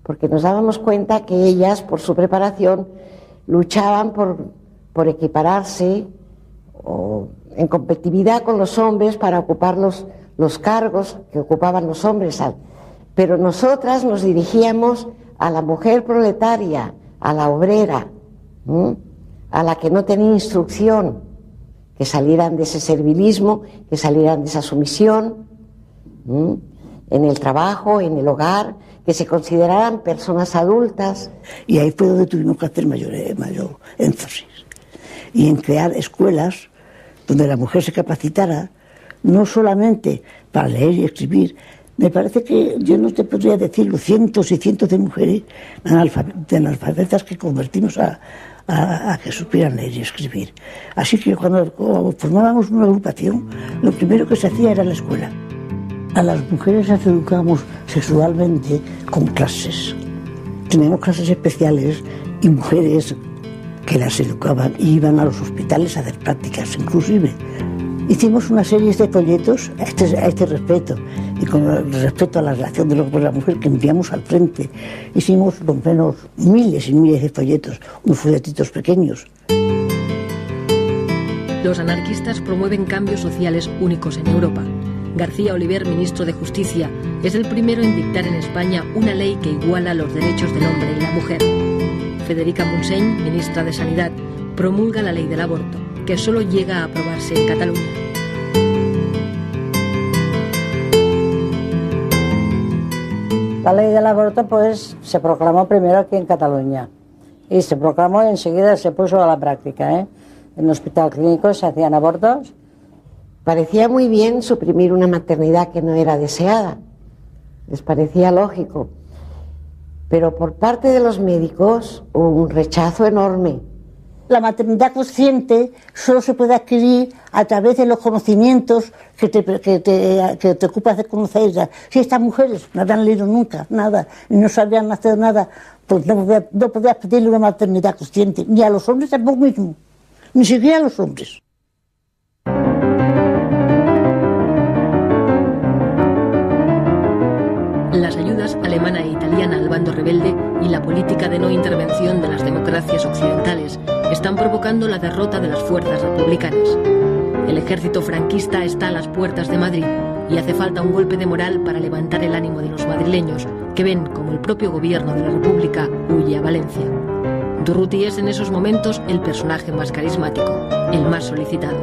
porque nos dábamos cuenta que ellas, por su preparación, luchaban por equipararse o en competitividad con los hombres para ocupar los cargos que ocupaban los hombres. Pero nosotras nos dirigíamos a la mujer proletaria, a la obrera, a la que no tenía instrucción, que salieran de ese servilismo, que salieran de esa sumisión, en el trabajo, en el hogar, que se consideraran personas adultas. Y ahí fue donde tuvimos que hacer mayor énfasis, y en crear escuelas donde la mujer se capacitara, no solamente para leer y escribir. Me parece que yo no te podría decirlo, cientos y cientos de mujeres analfabetas que convertimos a que supieran leer y escribir. Así que cuando formábamos una agrupación, lo primero que se hacía era la escuela. A las mujeres las educábamos sexualmente con clases. Teníamos clases especiales y mujeres que las educaban y iban a los hospitales a hacer prácticas, inclusive. Hicimos una serie de folletos a este respecto, y con respecto a la relación de los hombres y la mujer que enviamos al frente. Hicimos por lo menos miles y miles de folletos, unos folletitos pequeños. Los anarquistas promueven cambios sociales únicos en Europa. García Oliver, ministro de Justicia, es el primero en dictar en España una ley que iguala los derechos del hombre y la mujer. Federica Montseny, ministra de Sanidad, promulga la ley del aborto, que solo llega a aprobarse en Cataluña. La ley del aborto pues se proclamó primero aquí en Cataluña y se proclamó y enseguida se puso a la práctica. En el hospital clínico se hacían abortos. Parecía muy bien suprimir una maternidad que no era deseada, les parecía lógico, pero por parte de los médicos hubo un rechazo enorme. La maternidad consciente solo se puede adquirir a través de los conocimientos que te ocupas de conocerlas. Si estas mujeres no habían leído nunca nada y no sabían hacer nada, pues no podías pedirle una maternidad consciente, ni a los hombres tampoco mismo, ni siquiera a los hombres. Las ayudas alemana e italiana al bando rebelde y la política de no intervención de las democracias occidentales están provocando la derrota de las fuerzas republicanas. El ejército franquista está a las puertas de Madrid y hace falta un golpe de moral para levantar el ánimo de los madrileños, que ven como el propio gobierno de la República huye a Valencia. Durruti es en esos momentos el personaje más carismático, el más solicitado.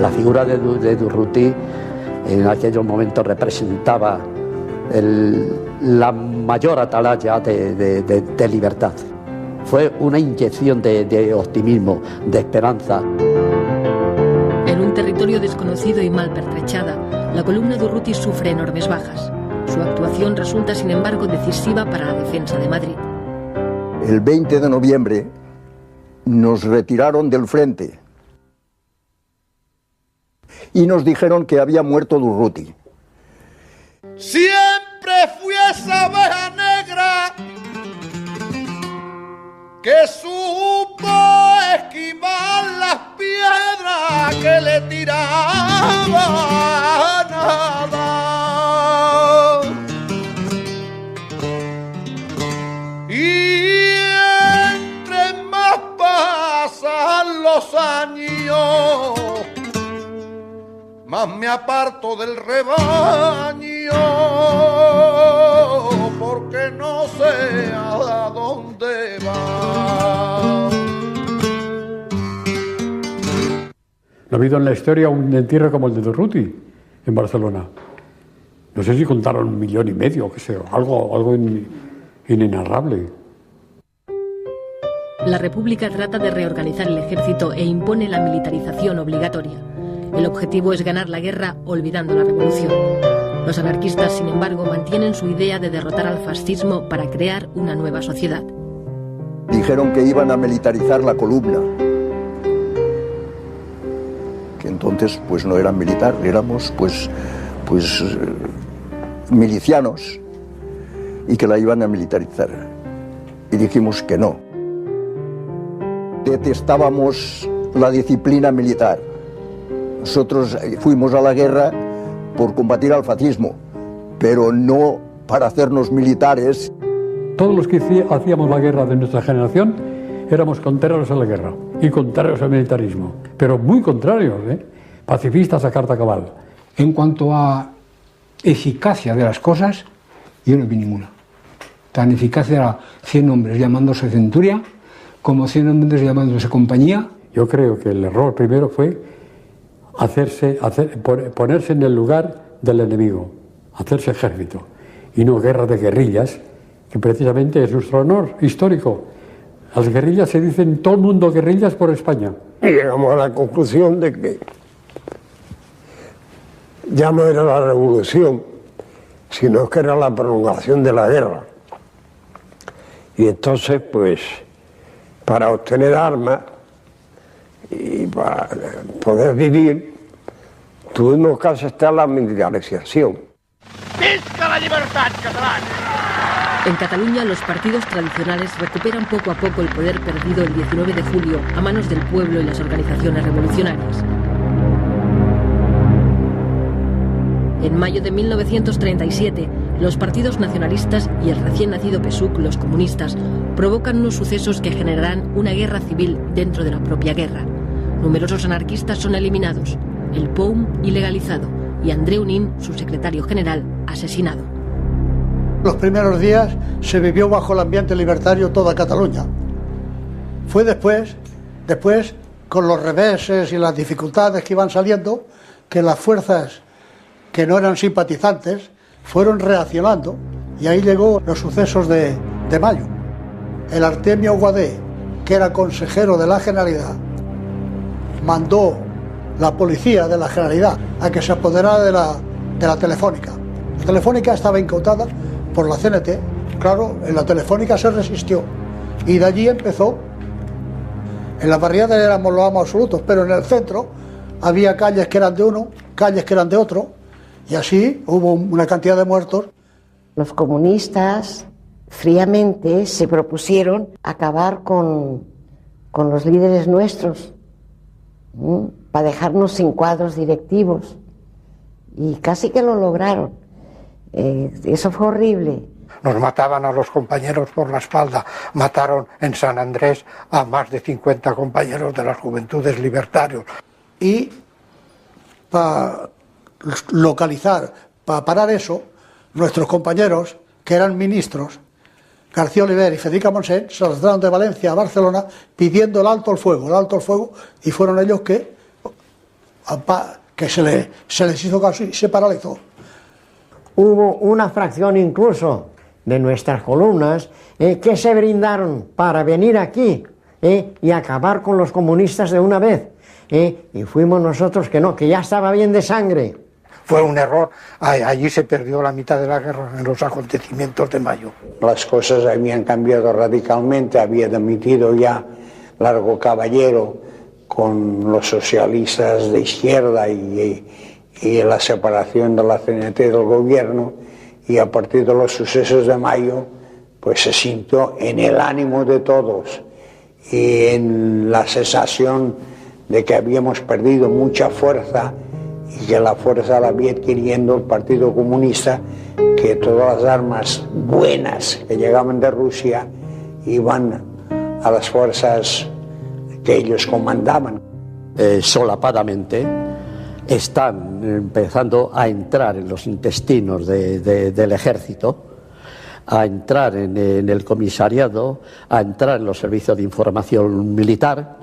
La figura de Durruti en aquellos momentos representaba la mayor atalaya de libertad. Fue una inyección de optimismo, de esperanza. En un territorio desconocido y mal pertrechada, la columna Durruti sufre enormes bajas. Su actuación resulta, sin embargo, decisiva para la defensa de Madrid. El 20 de noviembre nos retiraron del frente y nos dijeron que había muerto Durruti. Siempre fui esa abeja negra que supo esquivar las piedras que le tiraban nada. Y entre más pasan los años, más me aparto del rebaño, porque no sé a dónde va. No ha habido en la historia un entierro como el de Durruti en Barcelona. No sé si contaron 1,5 millones, o qué sé, algo inenarrable. La República trata de reorganizar el ejército e impone la militarización obligatoria. El objetivo es ganar la guerra olvidando la revolución. Los anarquistas, sin embargo, mantienen su idea de derrotar al fascismo para crear una nueva sociedad. Dijeron que iban a militarizar la columna, que entonces pues no eran militar, éramos pues milicianos, y que la iban a militarizar. Y dijimos que no. Detestábamos la disciplina militar. Nosotros fuimos a la guerra por combatir al fascismo, pero no para hacernos militares. Todos los que hacíamos la guerra de nuestra generación éramos contrarios a la guerra y contrarios al militarismo, pero muy contrarios, pacifistas a carta cabal. En cuanto a eficacia de las cosas, yo no vi ninguna. Tan eficaz era 100 hombres llamándose centuria como 100 hombres llamándose compañía. Yo creo que el error primero fue ponerse en el lugar del enemigo, hacerse ejército, y no guerra de guerrillas, que precisamente es nuestro honor histórico. Las guerrillas se dicen todo el mundo guerrillas por España. Y llegamos a la conclusión de que ya no era la revolución, sino que era la prolongación de la guerra. Y entonces, pues, para obtener armas y para poder vivir, tuvimos que aceptar la militarización. ¡Visca la libertad catalana! En Cataluña, los partidos tradicionales recuperan poco a poco el poder perdido el 19 de julio a manos del pueblo y las organizaciones revolucionarias. En mayo de 1937, los partidos nacionalistas y el recién nacido PSUC, los comunistas, provocan unos sucesos que generarán una guerra civil dentro de la propia guerra. Numerosos anarquistas son eliminados, el POUM ilegalizado y Andreu Nin, su secretario general, asesinado. Los primeros días se vivió bajo el ambiente libertario toda Cataluña. Fue después, con los reveses y las dificultades que iban saliendo, que las fuerzas que no eran simpatizantes fueron reaccionando, y ahí llegó los sucesos de mayo. El Artemio Guadé, que era consejero de la Generalidad, mandó la policía de la Generalidad a que se apoderara de la Telefónica. La Telefónica estaba incautada por la CNT. Claro, en la Telefónica se resistió y de allí empezó. En las barriadas éramos los amos absolutos, pero en el centro había calles que eran de uno, calles que eran de otro, y así hubo una cantidad de muertos. Los comunistas fríamente se propusieron acabar con los líderes nuestros, para dejarnos sin cuadros directivos, y casi que lo lograron. Eso fue horrible. Nos mataban a los compañeros por la espalda, mataron en San Andrés a más de 50 compañeros de las Juventudes Libertarios. Y para localizar, para parar eso, nuestros compañeros, que eran ministros, García Oliver y Federica Montseny, se trasladaron de Valencia a Barcelona pidiendo el alto al fuego, y fueron ellos que se les hizo caso y se paralizó. Hubo una fracción incluso de nuestras columnas que se brindaron para venir aquí y acabar con los comunistas de una vez, y fuimos nosotros que no, que ya estaba bien de sangre. Fue un error, allí se perdió la mitad de la guerra en los acontecimientos de mayo. Las cosas habían cambiado radicalmente, había dimitido ya Largo Caballero con los socialistas de izquierda y la separación de la CNT del gobierno, y a partir de los sucesos de mayo pues se sintió en el ánimo de todos y en la sensación de que habíamos perdido mucha fuerza y que la fuerza la había adquiriendo el Partido Comunista, que todas las armas buenas que llegaban de Rusia iban a las fuerzas que ellos comandaban. Solapadamente están empezando a entrar en los intestinos del ejército, a entrar en el comisariado, a entrar en los servicios de información militar,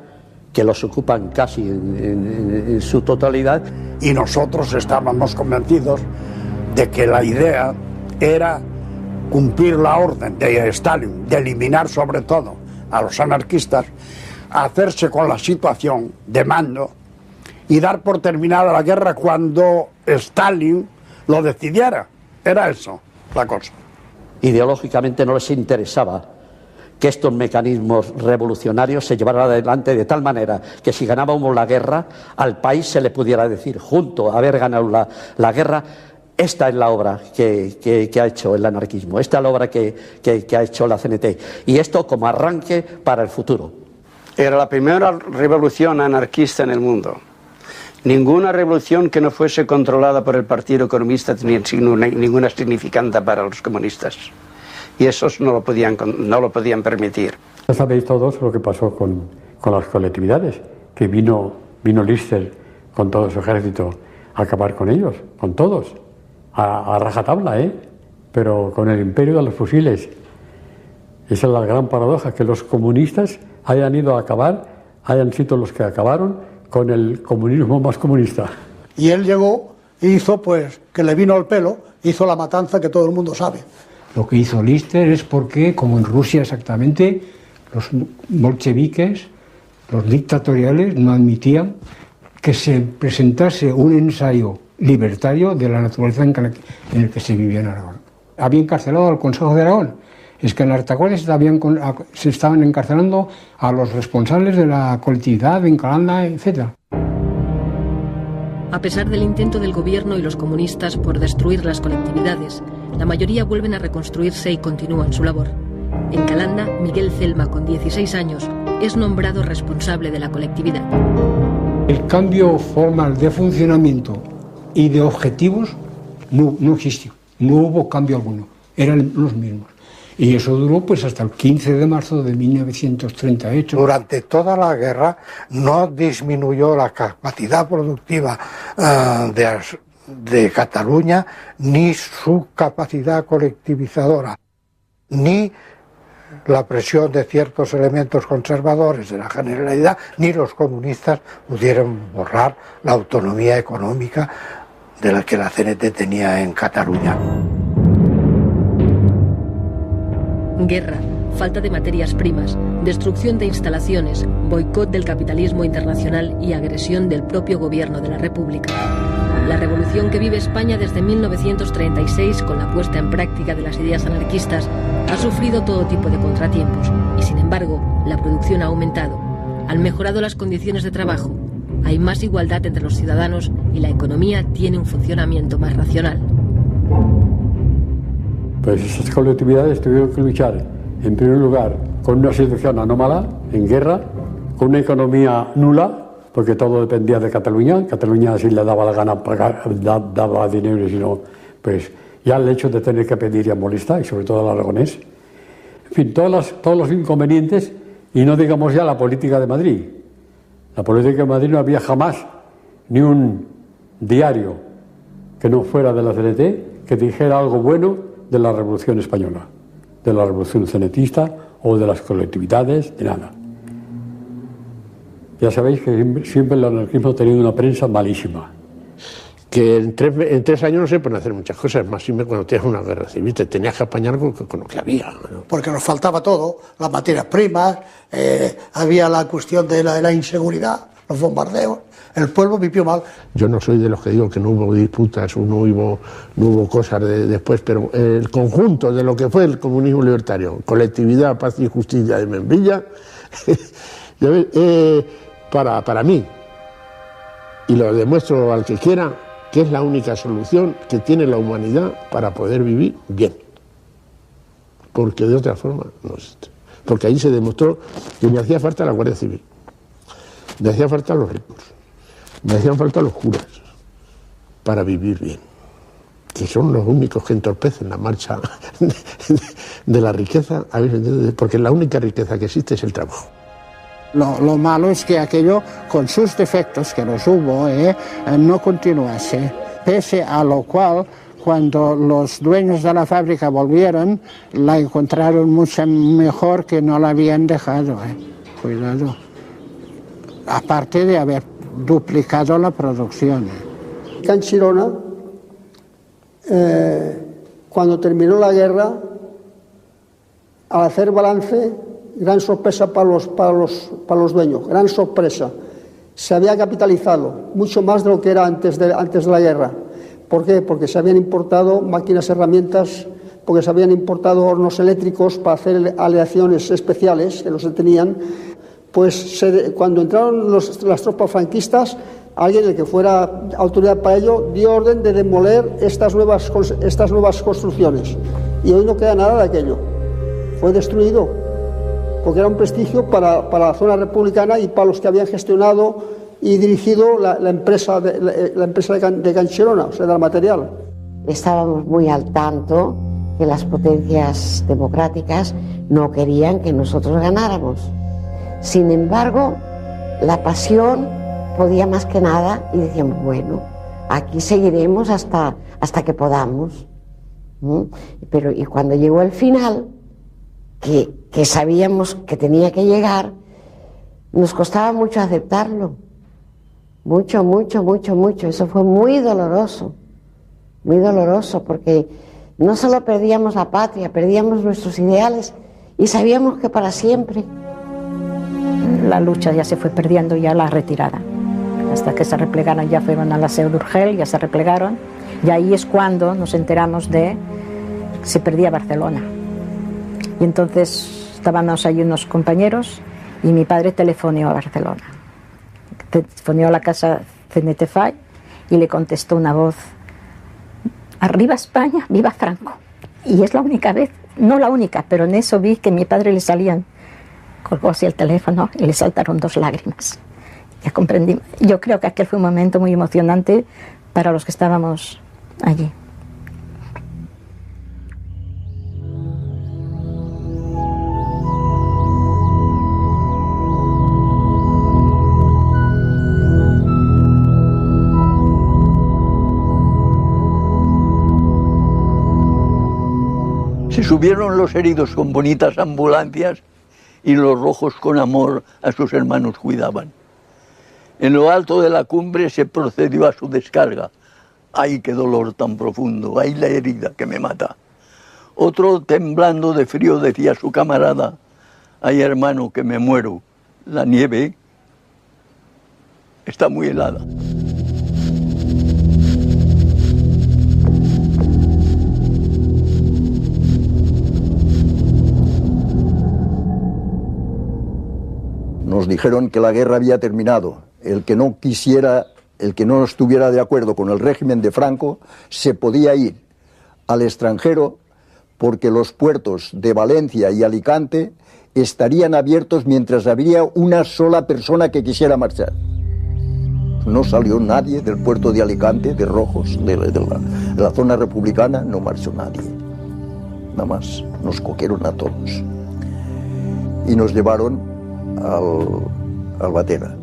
que los ocupan casi en su totalidad. Y nosotros estábamos convencidos de que la idea era cumplir la orden de Stalin, de eliminar sobre todo a los anarquistas, hacerse con la situación de mando y dar por terminada la guerra cuando Stalin lo decidiera. Era eso la cosa. Ideológicamente no les interesaba que estos mecanismos revolucionarios se llevaran adelante de tal manera que si ganábamos la guerra, al país se le pudiera decir, junto a haber ganado la guerra, esta es la obra que ha hecho el anarquismo, esta es la obra que ha hecho la CNT, y esto como arranque para el futuro. Era la primera revolución anarquista en el mundo. Ninguna revolución que no fuese controlada por el Partido Comunista tenía ninguna significante para los comunistas. Y esos no lo podían permitir. Ya sabéis todos lo que pasó con las colectividades, que vino Lister con todo su ejército a acabar con ellos, con todos, a rajatabla, pero con el imperio de los fusiles. Esa es la gran paradoja, que los comunistas hayan ido a acabar, hayan sido los que acabaron con el comunismo más comunista. Y él llegó e hizo, pues, que le vino al pelo, hizo la matanza que todo el mundo sabe. Lo que hizo Lister es porque, como en Rusia exactamente, los bolcheviques, los dictatoriales, no admitían que se presentase un ensayo libertario de la naturaleza en el que se vivía en Aragón. Había encarcelado al Consejo de Aragón. Es que en la retaguardia se estaban encarcelando a los responsables de la colectividad en Calanda, etc. A pesar del intento del gobierno y los comunistas por destruir las colectividades, la mayoría vuelven a reconstruirse y continúan su labor. En Calanda, Miguel Celma, con 16 años, es nombrado responsable de la colectividad. El cambio formal de funcionamiento y de objetivos no existió, no hubo cambio alguno, eran los mismos. Y eso duró pues hasta el 15 de marzo de 1938. Durante toda la guerra no disminuyó la capacidad productiva de Cataluña, ni su capacidad colectivizadora, ni la presión de ciertos elementos conservadores de la Generalidad, ni los comunistas pudieron borrar la autonomía económica de la que la CNT tenía en Cataluña. Guerra, falta de materias primas, destrucción de instalaciones, boicot del capitalismo internacional y agresión del propio gobierno de la República. La revolución que vive España desde 1936, con la puesta en práctica de las ideas anarquistas, ha sufrido todo tipo de contratiempos y, sin embargo, la producción ha aumentado. Han mejorado las condiciones de trabajo, hay más igualdad entre los ciudadanos y la economía tiene un funcionamiento más racional. Pues esas colectividades tuvieron que luchar, en primer lugar, con una situación anómala, en guerra, con una economía nula, porque todo dependía de Cataluña. Cataluña, si le daba la gana pagar, daba dinero, y si no, pues ya el hecho de tener que pedir ya molesta, y sobre todo al aragonés. En fin, todos los inconvenientes, y no digamos ya la política de Madrid. La política de Madrid no había jamás ni un diario que no fuera de la CNT que dijera algo bueno de la Revolución Española, de la Revolución cenetista o de las colectividades, de nada. Ya sabéis que siempre el anarquismo ha tenido una prensa malísima. Que en tres años no se pueden hacer muchas cosas, más siempre cuando tienes una guerra civil, te tenías que apañar con lo que había, ¿no? Porque nos faltaba todo, las materias primas, había la cuestión de la inseguridad, los bombardeos, el pueblo vivió mal. Yo no soy de los que digo que no hubo disputas, no hubo cosas después, pero el conjunto de lo que fue el comunismo libertario, colectividad, paz y justicia de Membilla, para mí, y lo demuestro al que quiera, que es la única solución que tiene la humanidad para poder vivir bien. Porque de otra forma no existe. Porque ahí se demostró que me hacía falta la Guardia Civil, me hacían falta los ricos, me hacían falta los curas para vivir bien, que son los únicos que entorpecen la marcha de la riqueza, porque la única riqueza que existe es el trabajo. Lo malo es que aquello, con sus defectos, que los hubo, no continuase. Pese a lo cual, cuando los dueños de la fábrica volvieron, la encontraron mucho mejor que no la habían dejado. Cuidado. Aparte de haber duplicado la producción. Canchirona, cuando terminó la guerra, al hacer balance, gran sorpresa para los dueños, gran sorpresa. Se había capitalizado mucho más de lo que era antes de la guerra. ¿Por qué? Porque se habían importado máquinas, herramientas, porque se habían importado hornos eléctricos para hacer aleaciones especiales, que no se tenían. Pues cuando entraron las tropas franquistas, alguien, el que fuera autoridad para ello, dio orden de demoler estas nuevas construcciones. Y hoy no queda nada de aquello. Fue destruido. Porque era un prestigio para la zona republicana y para los que habían gestionado y dirigido la empresa de Canchirona, o sea, del material. Estábamos muy al tanto que las potencias democráticas no querían que nosotros ganáramos. Sin embargo, la pasión podía más que nada y decíamos, bueno, aquí seguiremos hasta que podamos. Pero y cuando llegó el final, que sabíamos que tenía que llegar, nos costaba mucho aceptarlo. Mucho. Eso fue muy doloroso, porque no solo perdíamos la patria, perdíamos nuestros ideales y sabíamos que para siempre. La lucha ya se fue perdiendo, ya la retirada. Hasta que se replegaron, ya fueron a la Seu d'Urgell, ya se replegaron, y ahí es cuando nos enteramos de que se perdía Barcelona. Y entonces estábamos allí unos compañeros y mi padre telefoneó a Barcelona. Telefoneó a la casa CNT-FAI y le contestó una voz: arriba España, viva Franco. Y es la única vez, no la única, pero en eso vi que a mi padre le salían, colgó así el teléfono y le saltaron 2 lágrimas. Ya comprendí. Yo creo que aquel fue un momento muy emocionante para los que estábamos allí. Se subieron los heridos con bonitas ambulancias y los rojos con amor a sus hermanos cuidaban. En lo alto de la cumbre se procedió a su descarga. ¡Ay, qué dolor tan profundo! ¡Ay, la herida que me mata! Otro, temblando de frío, decía a su camarada: ¡ay, hermano, que me muero! La nieve está muy helada. Nos dijeron que la guerra había terminado. El que no quisiera, el que no estuviera de acuerdo con el régimen de Franco, se podía ir al extranjero, porque los puertos de Valencia y Alicante estarían abiertos mientras habría una sola persona que quisiera marchar. No salió nadie del puerto de Alicante, de Rojos, de la zona republicana, no marchó nadie. Nada más, nos cogieron a todos. Y nos llevaron al Albatera.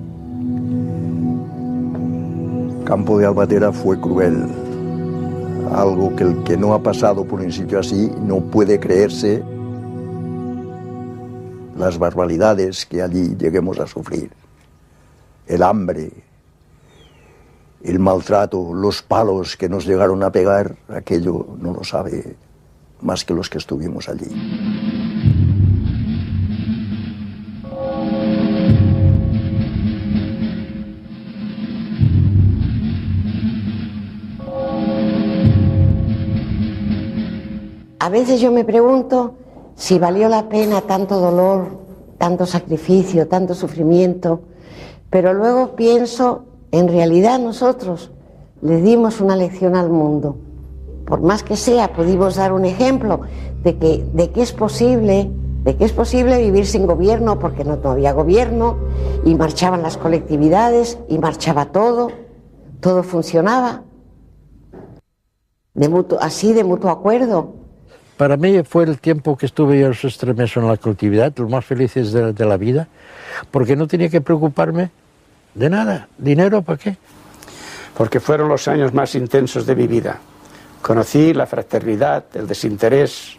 Campo de Albatera fue cruel. Algo que el que no ha pasado por un sitio así no puede creerse las barbaridades que allí lleguemos a sufrir. El hambre, el maltrato, los palos que nos llegaron a pegar, aquello no lo sabe más que los que estuvimos allí. A veces yo me pregunto si valió la pena tanto dolor, tanto sacrificio, tanto sufrimiento, pero luego pienso, en realidad nosotros le dimos una lección al mundo. Por más que sea, pudimos dar un ejemplo de que es posible vivir sin gobierno, porque no había gobierno, y marchaban las colectividades, y marchaba todo funcionaba, de mutuo acuerdo. Para mí fue el tiempo que estuve yo esos 3 meses en la colectividad, los más felices de la vida, porque no tenía que preocuparme de nada. ¿Dinero para qué? Porque fueron los años más intensos de mi vida. Conocí la fraternidad, el desinterés,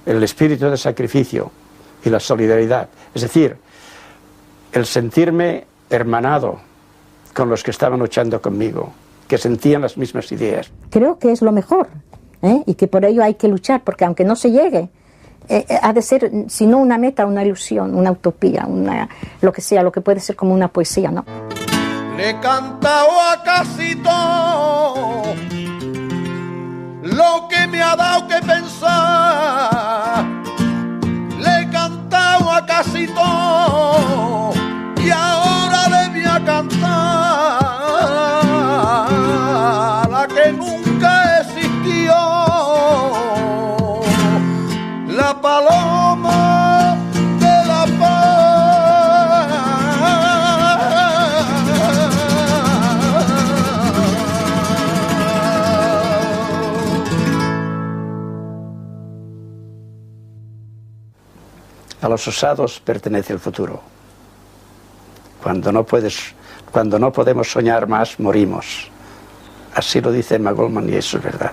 el espíritu de sacrificio y la solidaridad. Es decir, el sentirme hermanado con los que estaban luchando conmigo, que sentían las mismas ideas. Creo que es lo mejor. Y que por ello hay que luchar, porque aunque no se llegue, ha de ser, si no una meta, una ilusión, una utopía, lo que sea, lo que puede ser como una poesía, ¿no? Le he cantado a casi todo lo que me ha dado que pensar. Le he cantado a casi todo y ahora le voy a cantar la que nunca existió, la paloma de la paz. A los osados pertenece el futuro. Cuando no podemos soñar más, morimos. Así lo dice Emma Goldman y eso es verdad.